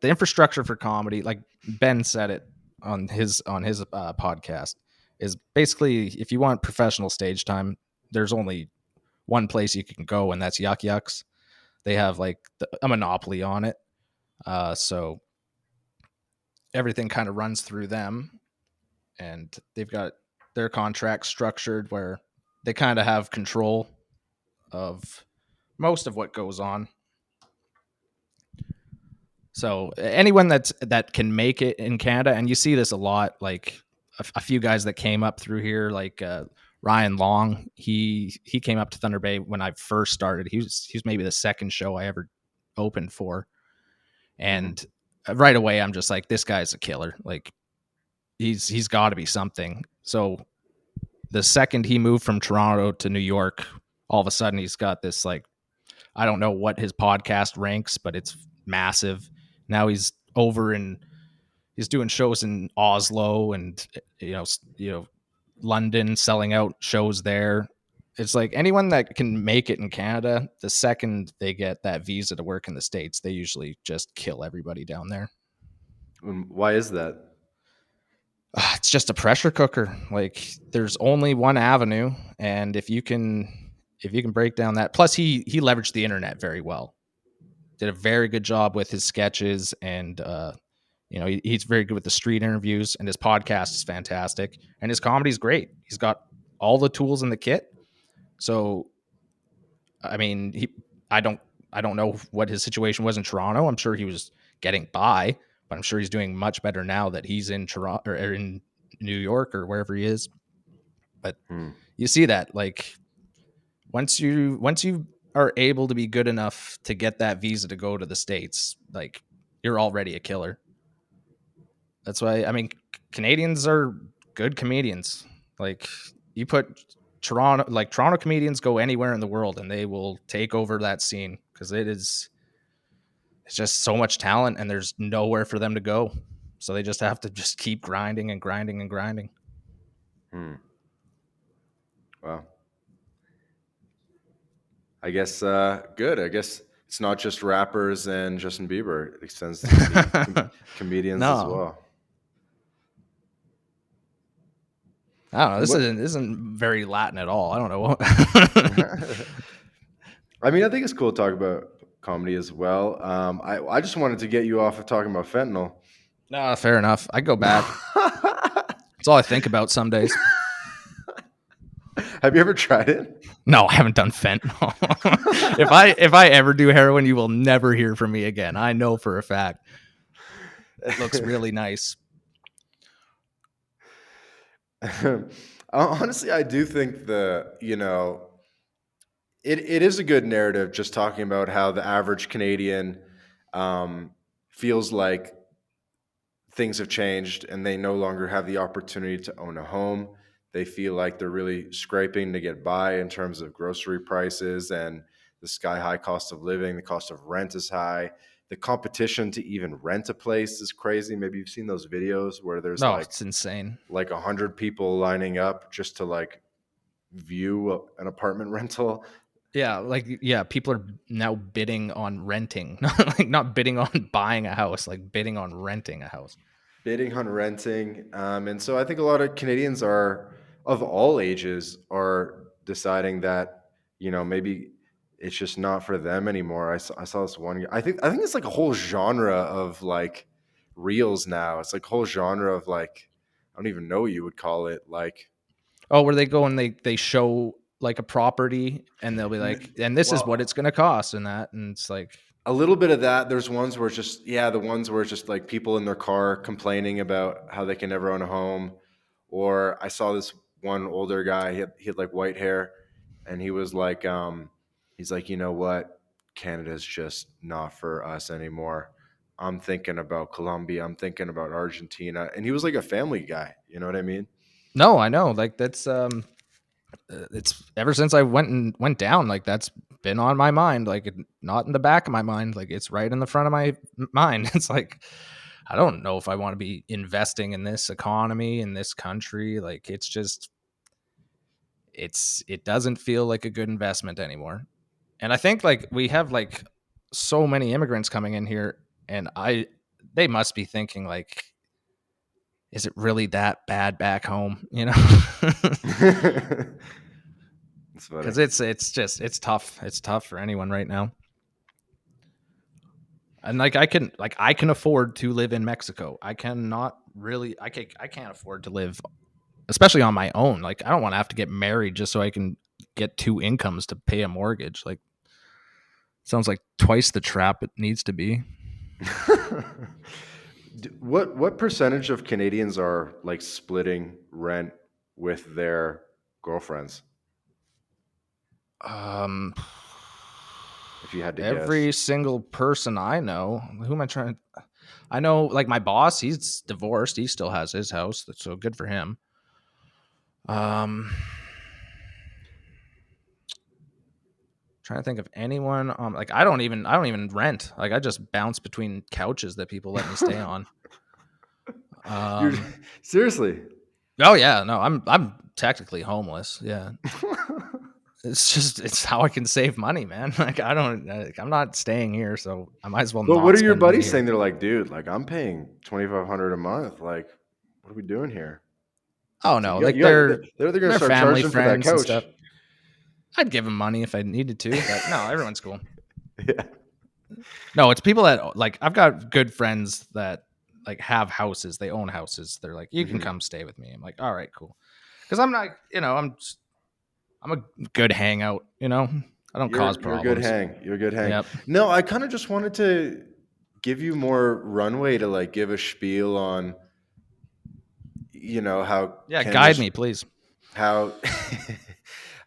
infrastructure for comedy, like Ben said it on his podcast, is basically if you want professional stage time, there's only one place you can go, and that's Yuck Yucks. They have like a monopoly on it, so everything kind of runs through them, and they've got their contract structured where they kind of have control of most of what goes on. So anyone that can make it in Canada, and you see this a lot, like a few guys that came up through here, like Ryan Long, he came up to Thunder Bay when I first started. He was maybe the second show I ever opened for, and right away I'm just like, this guy's a killer. Like he's got to be something. So the second he moved from Toronto to New York, all of a sudden he's got this like, I don't know what his podcast ranks, but it's massive. Now he's doing shows in Oslo and you know London, selling out shows there. It's like anyone that can make it in Canada, the second they get that visa to work in the States, they usually just kill everybody down there.
Why is that?
It's just a pressure cooker. Like there's only one avenue, and if you can break down that. Plus, he leveraged the internet very well. Did a very good job with his sketches, and he's very good with the street interviews, and his podcast is fantastic, and his comedy is great. He's got all the tools in the kit. So, I mean, I don't know what his situation was in Toronto. I'm sure he was getting by, but I'm sure he's doing much better now that he's in Toronto or in New York or wherever he is. But you see that, like, once you are able to be good enough to get that visa to go to the States, like you're already a killer. That's why, I mean, Canadians are good comedians. Like you put Toronto comedians go anywhere in the world and they will take over that scene because it's just so much talent and there's nowhere for them to go. So they just have to just keep grinding and grinding and grinding.
Wow. I guess good. I guess it's not just rappers and Justin Bieber. It extends to comedians as well.
I don't know. This isn't very Latin at all. I don't know.
I mean, I think it's cool to talk about comedy as well. I just wanted to get you off of talking about fentanyl.
No, fair enough. I go back. That's all I think about some days.
Have you ever tried it?
No, I haven't done fentanyl. if I ever do heroin, you will never hear from me again. I know for a fact. It looks really nice.
Honestly, I do think it is a good narrative just talking about how the average Canadian feels like things have changed and they no longer have the opportunity to own a home. They feel like they're really scraping to get by in terms of grocery prices and the sky high cost of living. The cost of rent is high. The competition to even rent a place is crazy. Maybe you've seen those videos where there's
it's insane.
Like 100 people lining up just to like view an apartment rental.
Yeah, like yeah, people are now bidding on renting, like not bidding on buying a house, like bidding on renting a house.
Bidding on renting. And so I think a lot of Canadians are of all ages are deciding that, maybe it's just not for them anymore. I saw this one. I think it's like a whole genre of like reels now. It's like a whole genre of like, I don't even know what you would call it. Like,
Oh, where they go and they show like a property and they'll be like, and this is what it's
well,
going to cost and that, and it's like,
a little bit of that. There's ones where it's just, yeah, the ones where it's just like people in their car complaining about how they can never own a home. Or I saw this one older guy, he had like white hair, and he's like, you know what? Canada's just not for us anymore. I'm thinking about Colombia. I'm thinking about Argentina. And he was like a family guy. You know what I mean?
no, I know, like that's it's ever since I went down, like that's been on my mind, like not in the back of my mind, like it's right in the front of my mind. It's like I don't know if I want to be investing in this economy in this country. Like it's just it doesn't feel like a good investment anymore. And I think like we have like so many immigrants coming in here, and they must be thinking like, is it really that bad back home? You know,
It's funny.
because it's tough. It's tough for anyone right now. And like I can afford to live in Mexico. I cannot really I can't afford to live, especially on my own. Like I don't want to have to get married just so I can get two incomes to pay a mortgage. Like sounds like twice the trap it needs to be.
What percentage of Canadians are like splitting rent with their girlfriends?
Um,
If you had to guess.
every single person I know, who am I trying to? I know, like my boss, he's divorced. He still has his house, so good for him. Um, trying to think of anyone. Like I don't even rent. Like I just bounce between couches that people let me stay on.
You're
Um,
seriously.
oh yeah, no, I'm technically homeless. Yeah, it's just it's how I can save money, man. Like I don't, like, I'm not staying here, so I might as well
But what
not
are your
spend money
buddies
here.
saying? They're like, dude, like I'm paying 2,500 a month. Like, what are we doing here?
Oh
It's like
no, like they're
they're gonna start
family
charging for that
friends and
couch.
stuff. I'd give them money if I needed to, but no, everyone's cool.
Yeah.
No, it's people that like I've got good friends that like have houses, they own houses. They're like, you can
Hmm.
come stay with me. I'm like, all right, cool. Because I'm not, I'm a good hangout. I don't cause
You're a good
problems.
hang. You're a good hang.
Yep.
No, I kind of just wanted to give you more runway to like give a spiel on, how
Yeah, guide
Canada's
me, please.
how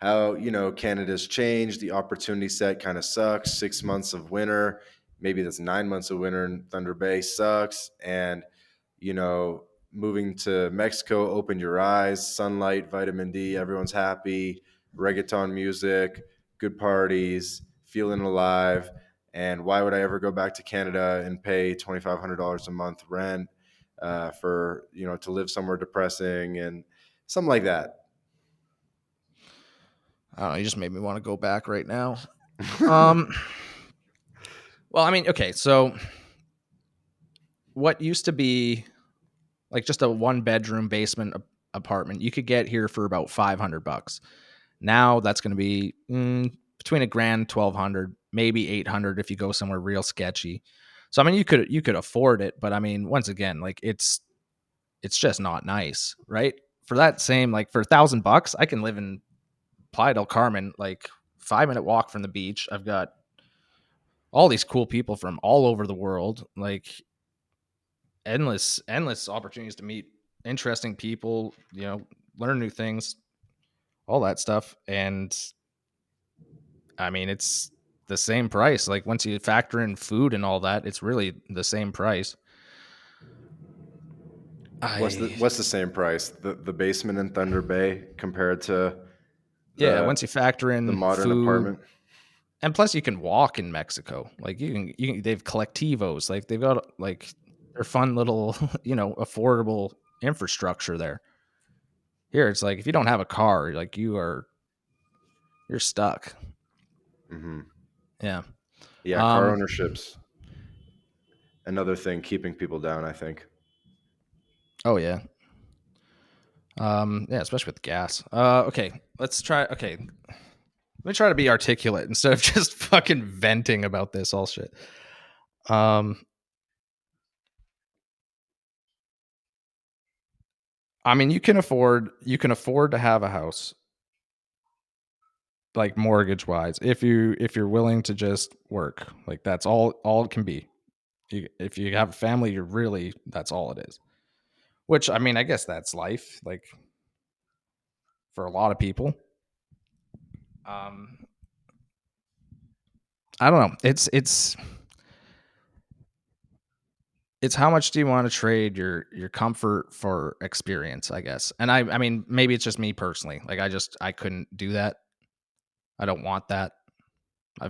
how Canada's changed. The opportunity set kind of sucks. 6 months of winter, maybe that's 9 months of winter in Thunder Bay sucks. And moving to Mexico opened your eyes. Sunlight, vitamin D, everyone's happy. Reggaeton music, good parties, feeling alive. And why would I ever go back to Canada and pay $2,500 a month rent for to live somewhere depressing and something like that?
I don't know. You just made me want to go back right now. Um. Well, I mean, okay. So what used to be like just a one bedroom basement apartment, you could get here for about $500. Now that's going to be between a grand, 1,200, maybe 800 if you go somewhere real sketchy. So I mean, you could afford it, but I mean, once again, like it's just not nice, right? For that same like for $1,000, I can live in Playa del Carmen, like 5 minute walk from the beach. I've got all these cool people from all over the world, like endless opportunities to meet interesting people, learn new things, all that stuff. And I mean, it's the same price. Like once you factor in food and all that, it's really the same price. I
What's the same price? The basement in Thunder Bay compared to
Yeah,
the
once you factor
the
in
modern
food,
apartment?
and plus you can walk in Mexico. Like they've collectivos, like they've got like their fun little, affordable infrastructure there. Here it's like if you don't have a car, like you're stuck.
Hmm.
Yeah.
Yeah, car
Um,
ownership's another thing keeping people down, I think.
oh yeah. Yeah, especially with gas. Okay, let's try. Okay, let me try to be articulate instead of just fucking venting about this all shit. Um, I mean, you can afford to have a house, like mortgage wise, if you're willing to just work. Like that's all it can be. If you have a family, you're really that's all it is. Which I mean, I guess that's life. Like for a lot of people. Um, I don't know. It's how much do you want to trade your comfort for experience, I guess. And I mean, maybe it's just me personally. Like I couldn't do that. I don't want that.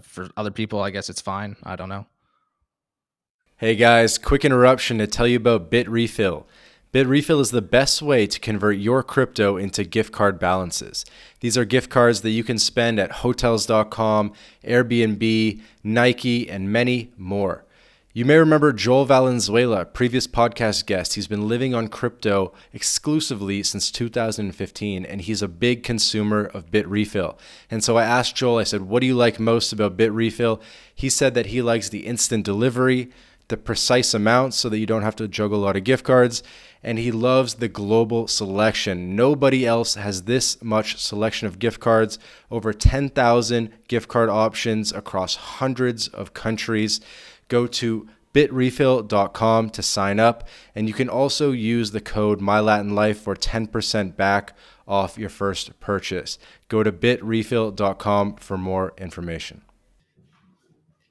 For other people, I guess it's fine. I don't know.
Hey guys, quick interruption to tell you about BitRefill. BitRefill is the best way to convert your crypto into gift card balances. These are gift cards that you can spend at hotels.com, Airbnb, Nike, and many more. You may remember Joel Valenzuela, previous podcast guest. He's been living on crypto exclusively since 2015, and he's a big consumer of BitRefill. And so I asked Joel, I said, what do you like most about BitRefill? He said that he likes the instant delivery, the precise amount so that you don't have to juggle a lot of gift cards, and he loves the global selection. Nobody else has this much selection of gift cards, over 10,000 gift card options across hundreds of countries. Go to bitrefill.com to sign up, and you can also use the code MyLatinLife for 10% back off your first purchase. Go to bitrefill.com for more information.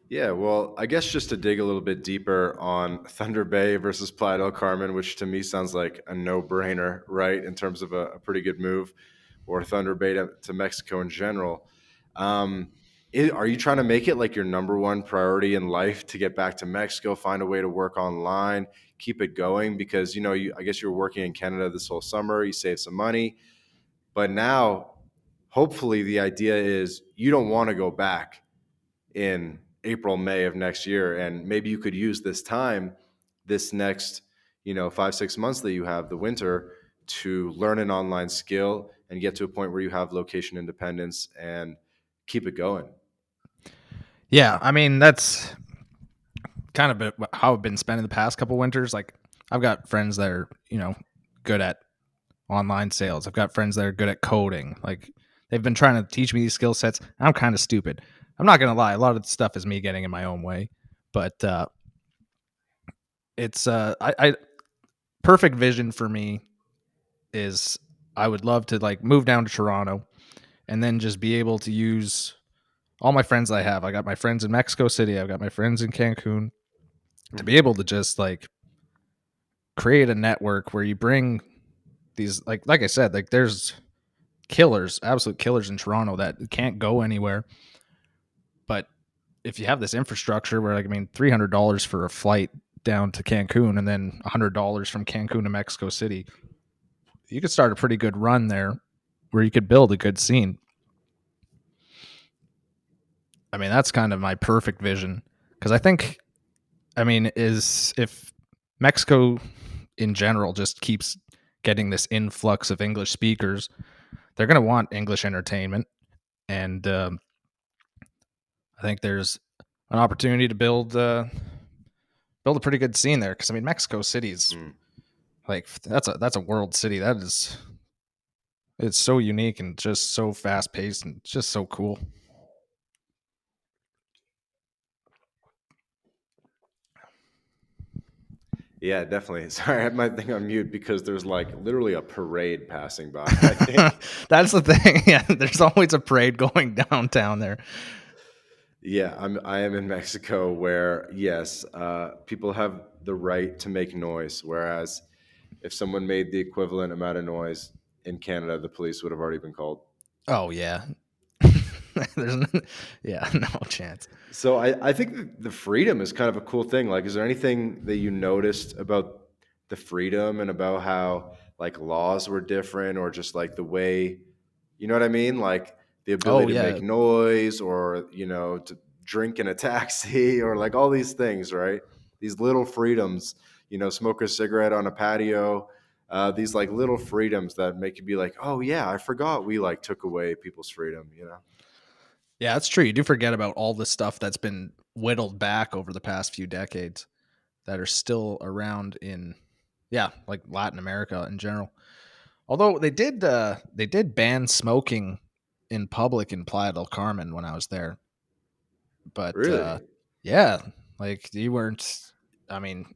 Yeah, well, I guess just to dig a little bit deeper on Thunder Bay versus Playa del Carmen, which to me sounds like a no-brainer, right, in terms of a pretty good move, or Thunder Bay to Mexico in general. Um, are you trying to make it like your number one priority in life to get back to Mexico, find a way to work online, keep it going? Because I guess you were working in Canada this whole summer, you saved some money, but now, hopefully, the idea is you don't want to go back in April, May of next year. And maybe you could use this time, this next, 5, 6 months that you have, the winter, to learn an online skill and get to a point where you have location independence and keep it going.
Yeah, I mean that's kind of how I've been spending the past couple winters. Like I've got friends that are good at online sales. I've got friends that are good at coding. Like they've been trying to teach me these skill sets. I'm kind of stupid. I'm not gonna lie. A lot of the stuff is me getting in my own way, but it's I perfect vision for me is I would love to like move down to Toronto and then just be able to use all my friends I have. I got my friends in Mexico City. I've got my friends in Cancun to be able to just like create a network where you bring these like I said, like there's killers, absolute killers in Toronto that can't go anywhere. But if you have this infrastructure where like I mean $300 for a flight down to Cancun and then $100 from Cancun to Mexico City, you could start a pretty good run there where you could build a good scene. I mean, that's kind of my perfect vision because I think, I mean, is if Mexico in general just keeps getting this influx of English speakers, they're going to want English entertainment, and I think there's an opportunity to build a pretty good scene there. Because I mean, Mexico City is
Mm.
like that's a world city. That is, it's so unique and just so fast paced and just so cool.
Yeah, definitely. Sorry, I had my thing on mute because there's like literally a parade passing by, I think.
That's the thing. Yeah, there's always a parade going downtown there.
Yeah, I am in Mexico where, yes, people have the right to make noise, whereas if someone made the equivalent amount of noise in Canada, the police would have already been called.
Oh yeah, there's yeah, no chance.
So I think that the freedom is kind of a cool thing. Like, is there anything that you noticed about the freedom and about how like laws were different or just like the way, you know what I mean? Like the
Oh
ability to
yeah.
make noise, or to drink in a taxi, or like all these things, right? These little freedoms, smoke a cigarette on a patio. These like little freedoms that make you be like, oh yeah, I forgot we like took away people's freedom.
Yeah, that's true. You do forget about all the stuff that's been whittled back over the past few decades that are still around in, yeah, like Latin America in general. Although they did ban smoking in public in Playa del Carmen when I was there, but
Really?
yeah, like you weren't. I mean,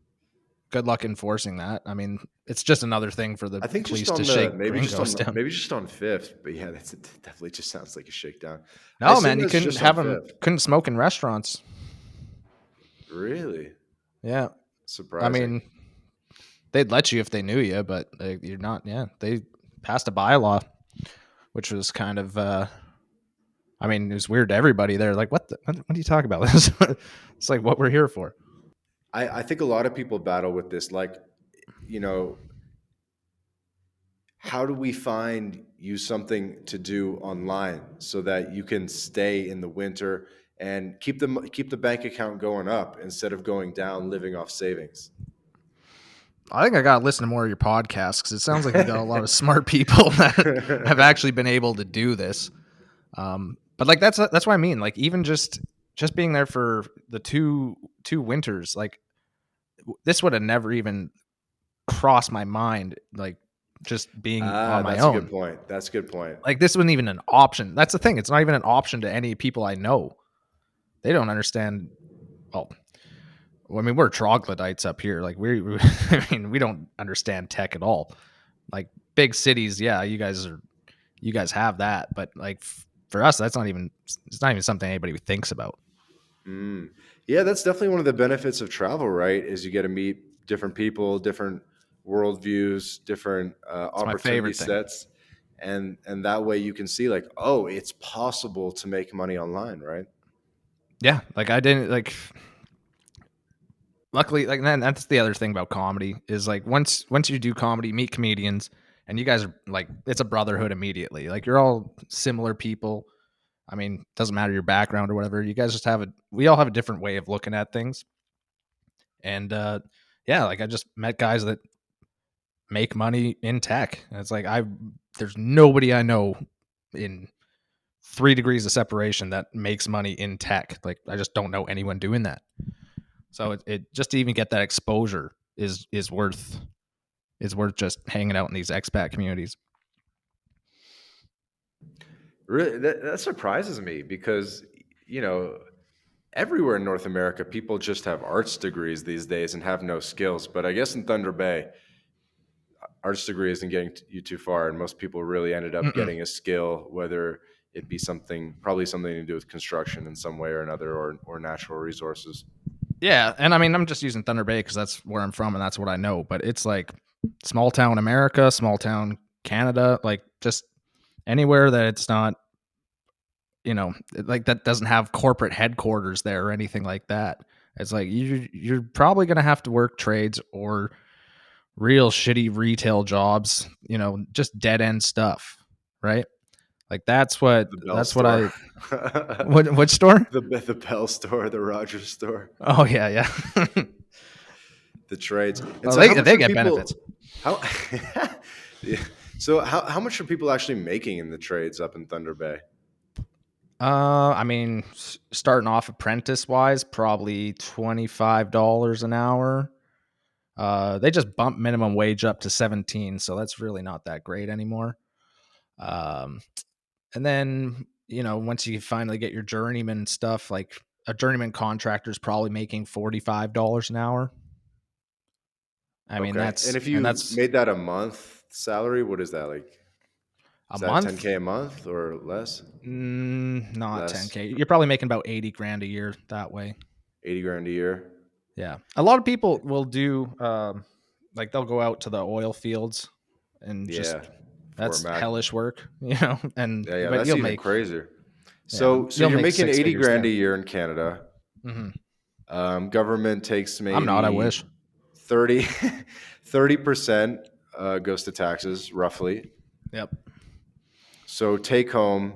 good luck enforcing that. I mean, it's just another thing for the
I think just
police to
on the
shake gringos down.
maybe just on Fifth, but yeah, that's it definitely just sounds like a shakedown. I
No,
assume
man, you
that's
couldn't
just on
have them.
Fifth.
Couldn't smoke in restaurants.
Really
Yeah, I
surprising.
mean, they'd let you if they knew you, but you're not. Yeah, they passed a bylaw, which was kind of. I mean, it was weird to everybody. They're like, what are you talking about? It's like what we're here for.
I think a lot of people battle with this. Like, you know, how do we find you something to do online so that you can stay in the winter and keep the bank account going up instead of going down, living off savings?
I think I got to listen to more of your podcasts because it sounds like you got a lot of smart people that have actually been able to do this. But like that's what I mean. Like even just being there for the two winters, like this would have never even crossed my mind. Like just being on my
That's a good
own.
point. That's a good point.
Like this wasn't even an option. That's the thing. It's not even an option to any people I know. They don't understand. Well, I mean, we're troglodytes up here. Like I mean, we don't understand tech at all. Like big cities, yeah, you guys have that, but like for us, it's not even something anybody thinks about.
Mm. Yeah, that's definitely one of the benefits of travel, right? Is you get to meet different people, different worldviews, different
It's my
opportunity
favorite thing.
sets, and that way you can see like, oh, it's possible to make money online, right?
Yeah, like I didn't like. Luckily, like then that's the other thing about comedy is like once you do comedy, meet comedians, and you guys are like it's a brotherhood immediately. Like you're all similar people. I mean, doesn't matter your background or whatever. You guys just we all have a different way of looking at things. And yeah, like I just met guys that make money in tech. And it's like there's nobody I know in 3 degrees of separation that makes money in tech. Like I just don't know anyone doing that. So it just to even get that exposure is worth just hanging out in these expat communities.
Really, that surprises me because you know everywhere in North America, people just have arts degrees these days and have no skills. But I guess in Thunder Bay, arts degree isn't getting you too far, and most people really ended up
Mm-mm.
getting a skill, whether it be probably something to do with construction in some way or another, or natural resources.
Yeah, and I mean I'm just using Thunder Bay because that's where I'm from and that's what I know. But it's like small town America, small town Canada, like just anywhere that it's not, like that doesn't have corporate headquarters there or anything like that. It's like you're probably gonna have to work trades or real shitty retail jobs, just dead end stuff, right? Like
The Bell
that's what
store,
I what store?
the Bell store, the Rogers store,
Oh yeah, yeah.
the trades. And
Well,
so, how much
they
are
get benefits.
people? How? Yeah. So, how much are people actually making in the trades up in Thunder Bay?
I mean, starting off apprentice wise, probably $25 an hour. They just bumped minimum wage up to 17, so that's really not that great anymore. Um, and then once you finally get your journeyman stuff, like a journeyman contractor is probably making $45 an hour. I mean,
Okay, and if you
that's
made that a month salary, what is that like?
a
Is that
month.
10K a month or less?
Not
Less,
10K. You're probably making about 80 grand a year that way.
80 grand a year.
Yeah. A lot of people will do like they'll go out to the oil fields and just
Yeah, Fort
that's
Mac.
hellish work, and
Yeah,
but
that's
you'll
even
make
crazier.
yeah,
So
you'll
you're
make
making
six
80
figures
grand a
there.
year in Canada.
Hmm.
Government takes
I'm not, I
maybe
wish.
30 30% goes to taxes roughly.
Yep.
So take home,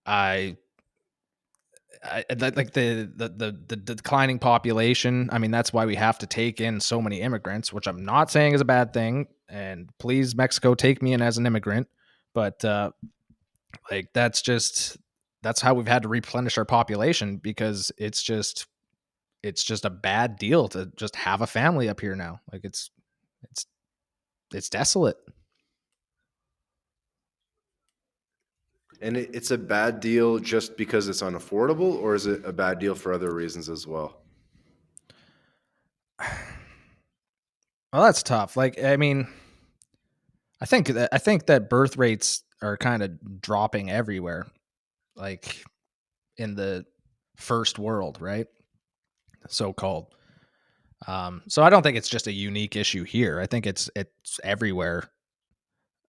I like the declining population. I mean, that's why we have to take in so many immigrants, which I'm not saying is a bad thing. And please, Mexico, take me in as an immigrant. But like that's how we've had to replenish our population, because it's just a bad deal to just have a family up here now. Like it's it's desolate.
And it's a bad deal just because it's unaffordable, or is it a bad deal for other reasons as well?
Well, that's tough. Like, I mean, I think that birth rates are kind of dropping everywhere, like in the first world, right? So called. So I don't think it's just a unique issue here. I think it's everywhere.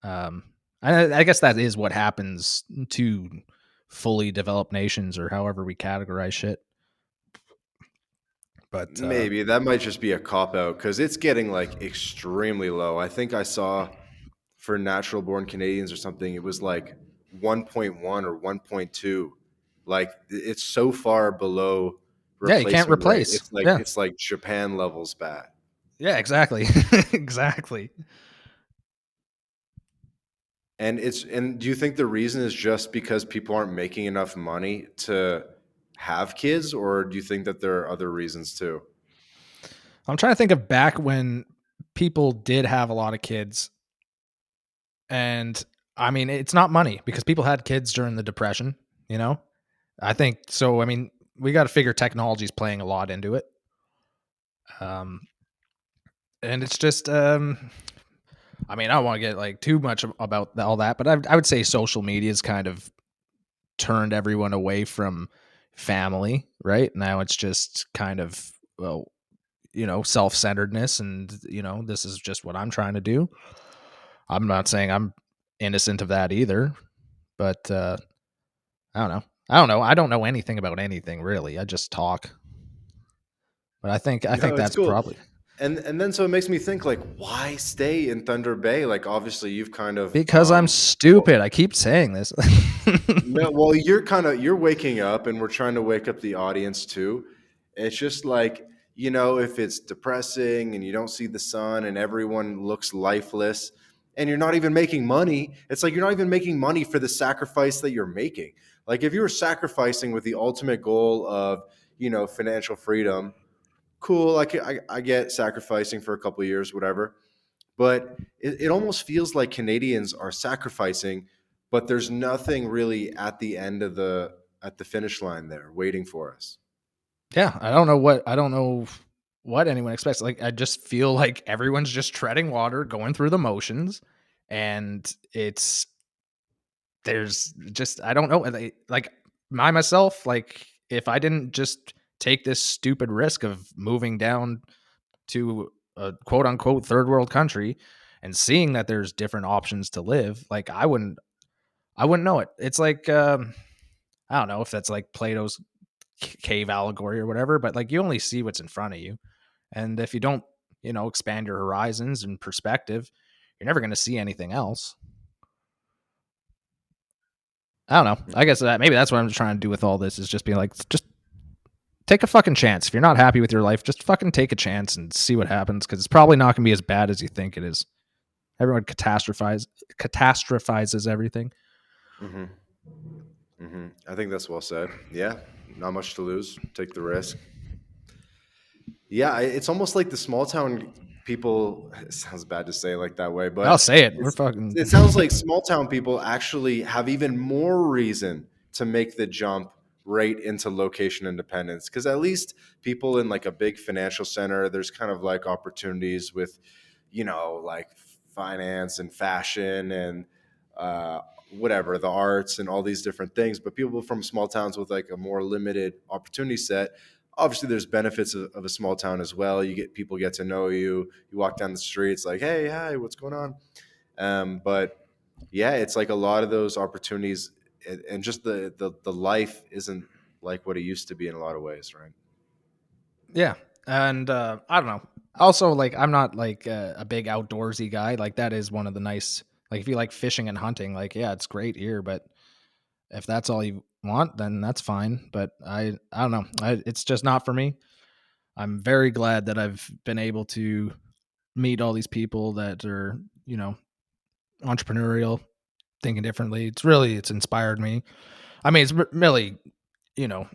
Um, I guess that is what happens to fully developed nations, or however we categorize shit. But
Maybe that might just be a cop out because it's getting like extremely low. I think I saw for natural born Canadians or something, it was like 1.1 or 1.2. Like it's so far below
yeah, you can't
replacement rate.
replace.
It's like
Yeah,
it's like Japan levels bad.
yeah, exactly, exactly.
And do you think the reason is just because people aren't making enough money to have kids, or do you think that there are other reasons too?
I'm trying to think of back when people did have a lot of kids, and I mean, it's not money, because people had kids during the depression, you know? I think so. I mean, we got to figure technology's playing a lot into it. Um and it's just I mean, I don't want to get like too much about all that, but I would say social media's kind of turned everyone away from family, right? Now it's just kind of, well, self-centeredness, and this is just what I'm trying to do. I'm not saying I'm innocent of that either, but I don't know. I don't know anything about anything really. I just talk. But I think
No, it's
that's
cool.
probably
And then so it makes me think like, why stay in Thunder Bay? Like obviously you've kind of
because I'm
well,
stupid. I keep saying this.
no, well, you're waking up, and we're trying to wake up the audience too. It's just like, if it's depressing and you don't see the sun and everyone looks lifeless and you're not even making money, it's like you're not even making money for the sacrifice that you're making. Like if you were sacrificing with the ultimate goal of, financial freedom, cool. I get sacrificing for a couple of years, whatever. But it almost feels like Canadians are sacrificing, but there's nothing really at the end of the finish line there waiting for us.
Yeah, I don't know what anyone expects. Like, I just feel like everyone's just treading water, going through the motions, and there's just, I don't know, like myself, like if I didn't just take this stupid risk of moving down to a quote unquote third world country and seeing that there's different options to live, like I wouldn't know it. It's like I don't know if that's like Plato's cave allegory or whatever, but like you only see what's in front of you. And if you don't, expand your horizons and perspective, you're never going to see anything else. I don't know. I guess maybe that's what I'm trying to do with all this, is just being like, just take a fucking chance. If you're not happy with your life, just fucking take a chance and see what happens, because it's probably not going to be as bad as you think it is. Everyone catastrophizes everything.
Hmm. I think that's well said. Yeah, not much to lose. Take the risk. Yeah, it's almost like the small town people. It sounds bad to say it like that way,
I'll
but
say it. We're
it's
fucking.
it sounds like small town people actually have even more reason to make the jump right into location independence, because at least people in like a big financial center, there's kind of like opportunities with, like finance and fashion and uh, whatever, the arts and all these different things. But people from small towns with like a more limited opportunity set, obviously there's benefits of a small town as well. People get to know you. You walk down the streets like, hey, hi, what's going on? But yeah, it's like a lot of those opportunities, and just the life isn't like what it used to be in a lot of ways, right?
Yeah. And I don't know. Also, like, I'm not like a big outdoorsy guy. Like, that is one of the nice, like, if you like fishing and hunting, like, yeah, it's great here. But if that's all you want, then that's fine. But I don't know. It's just not for me. I'm very glad that I've been able to meet all these people that are, entrepreneurial, thinking differently. It's inspired me. I mean, it's really, you know,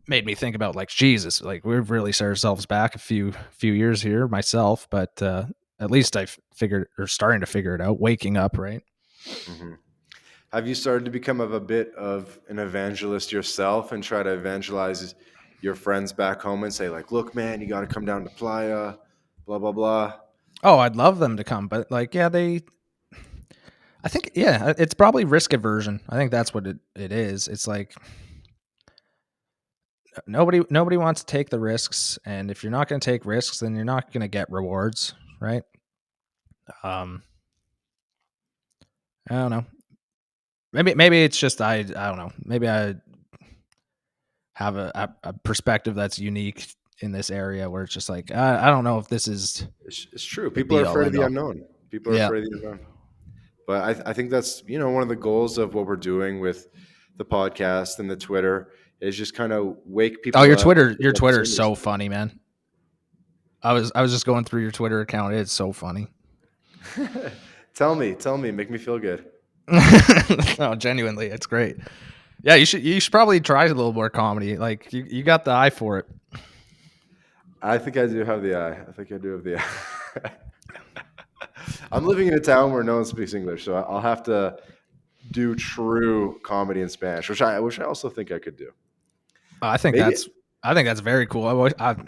made me think about like Jesus. Like we've really set ourselves back a few years here myself, but at least I've figured or starting to figure it out. Waking up, right?
Hmm. Have you started to become of a bit of an evangelist yourself and try to evangelize your friends back home and say like, look, man, you got to come down to Playa, blah, blah, blah.
Oh, I'd love them to come, but like, yeah, I think, yeah, it's probably risk aversion. I think that's what it is. It's like nobody wants to take the risks, and if you're not going to take risks, then you're not going to get rewards, right? Um, I don't know. Maybe it's just I don't know. Maybe I have a perspective that's unique in this area where it's just like I don't know if this is
It's true.
the
People are
be all
afraid of
end
the
all.
unknown. People are
Yeah.
afraid of the unknown. But I think that's, one of the goals of what we're doing with the podcast and the Twitter is just kind of wake
Oh,
people up.
Your
People up
Twitter is
seriously.
so funny, man. I was just going through your Twitter account. It's so funny.
Tell me, make me feel good.
No, genuinely, it's great. Yeah, you should probably try a little more comedy. Like you got the eye for it.
I think I do have the eye. I think I do have the eye. I'm living in a town where no one speaks English, so I'll have to do true comedy in Spanish, which I also think I could do.
I think
Maybe
that's very cool.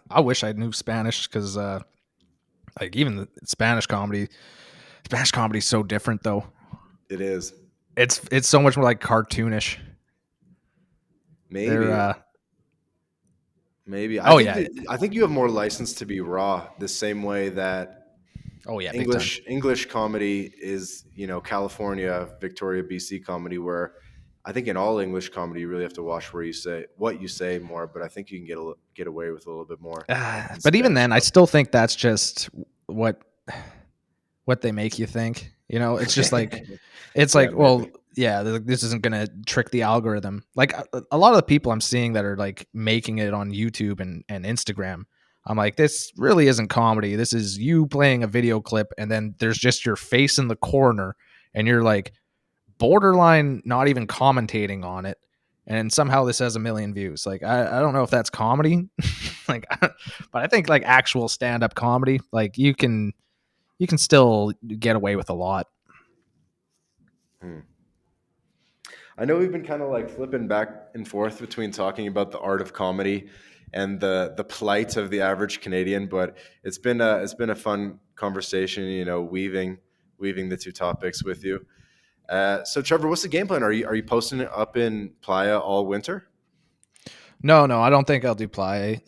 I wish I knew Spanish because like even the Spanish comedy is so different though.
it is.
It's so much more like cartoonish. They're
Maybe. Maybe.
oh yeah.
I think you have more license to be raw the same way that
Oh yeah, big time.
English comedy is, California, Victoria, BC comedy, where I think in all English comedy you really have to watch where you say what you say more, but I think you can get away with a little bit more in
But even
Spanish
then, I
comedy.
still think that's just what they make you think. It's just like it's
Yeah,
like, well,
maybe.
yeah, this isn't gonna trick the algorithm. Like a lot of the people I'm seeing that are like making it on YouTube and Instagram, I'm like, this really isn't comedy. This is you playing a video clip, and then there's just your face in the corner, and you're like borderline not even commentating on it, and somehow this has a million views. Like I don't know if that's comedy, like, but I think like actual stand up comedy, like you can still get away with a lot.
Hmm. I know we've been kind of like flipping back and forth between talking about the art of comedy and the plight of the average Canadian, but it's been a fun conversation, weaving the two topics with you. So Trevor, what's the game plan? Are you posting it up in Playa all winter?
No, I don't think I'll do play.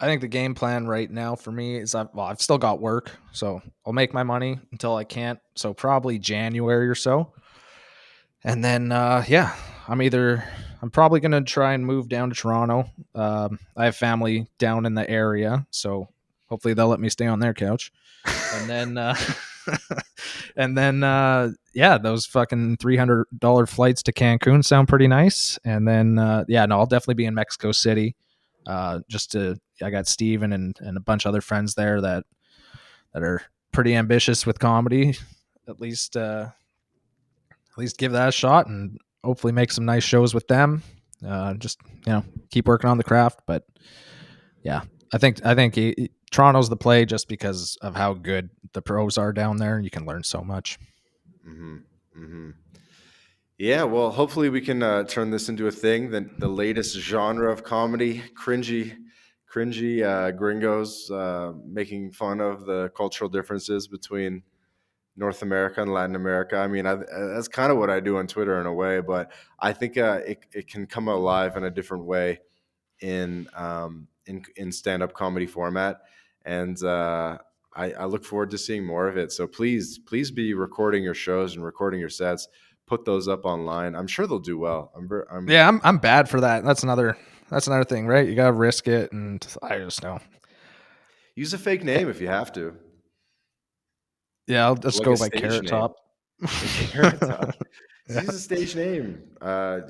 I think the game plan right now for me is I've still got work, so I'll make my money until I can't. So probably January or so, and then yeah, I'm probably gonna try and move down to Toronto. I have family down in the area, so hopefully they'll let me stay on their couch. And then yeah, those fucking $300 flights to Cancun sound pretty nice. And then yeah, no, I'll definitely be in Mexico City. I got Steven and a bunch of other friends there that are pretty ambitious with comedy. At least give that a shot and hopefully make some nice shows with them. Just keep working on the craft. But yeah, I think Toronto's the play just because of how good the pros are down there. You can learn so much.
Hmm. Hmm. Yeah, well, hopefully we can turn this into a thing. The latest genre of comedy, cringy gringos making fun of the cultural differences between North America and Latin America. I mean, that's kind of what I do on Twitter in a way, but I think it can come alive in a different way in stand up comedy format, and I look forward to seeing more of it. So please be recording your shows and recording your sets. Put those up online. I'm sure they'll do well.
Yeah, I'm bad for that. That's another thing, right? You gotta risk it, and I just know.
Use a fake
Eh,
name if you have to,
Yeah, I'll just
like a
go by
stage
Carrot
name.
Top.
Carrot Top. Use a stage name.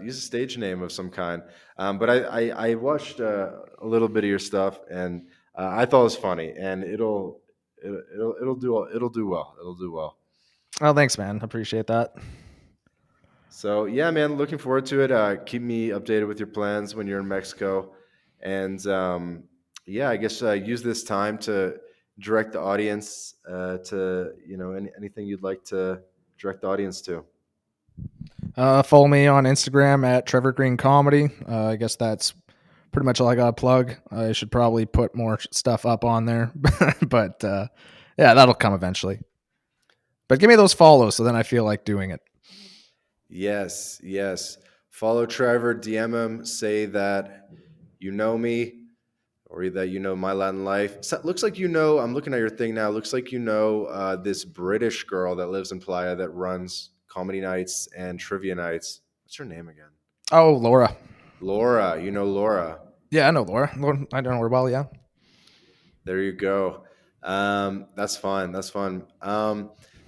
Use a stage name of some kind. But I watched a little bit of your stuff, and I thought it was funny, and it'll do well. It'll do well.
Oh, thanks, man. Appreciate that.
So yeah, man, looking forward to it. Keep me updated with your plans when you're in Mexico, and yeah, I guess use this time to direct the audience to anything you'd like to direct the audience to.
Follow me on Instagram at Trevor Green Comedy. I guess that's pretty much all I got to plug. I should probably put more stuff up on there, but yeah, that'll come eventually. But give me those follows so then I feel like doing it.
Yes, yes. Follow Trevor, DM him, say that you know me or that you know My Latin Life. So, looks like I'm looking at your thing now. Looks like this British girl that lives in Playa that runs comedy nights and trivia nights. What's her name again?
Oh, Laura.
Laura. You know Laura.
Yeah, I know Laura. I don't know her well, yeah.
There you go. That's fun. That's fun.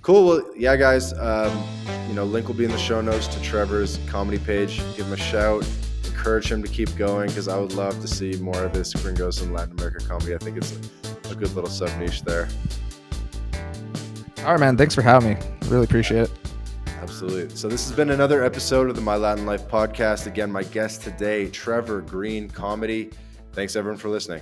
Cool. Well, yeah, guys. Link will be in the show notes to Trevor's comedy page. Give him a shout. Encourage him to keep going because I would love to see more of this Gringos and Latin America comedy. I think it's a good little sub niche there.
All right, man. Thanks for having me. Really appreciate it.
Absolutely. So this has been another episode of the My Latin Life podcast. Again, my guest today, Trevor Green Comedy. Thanks everyone for listening.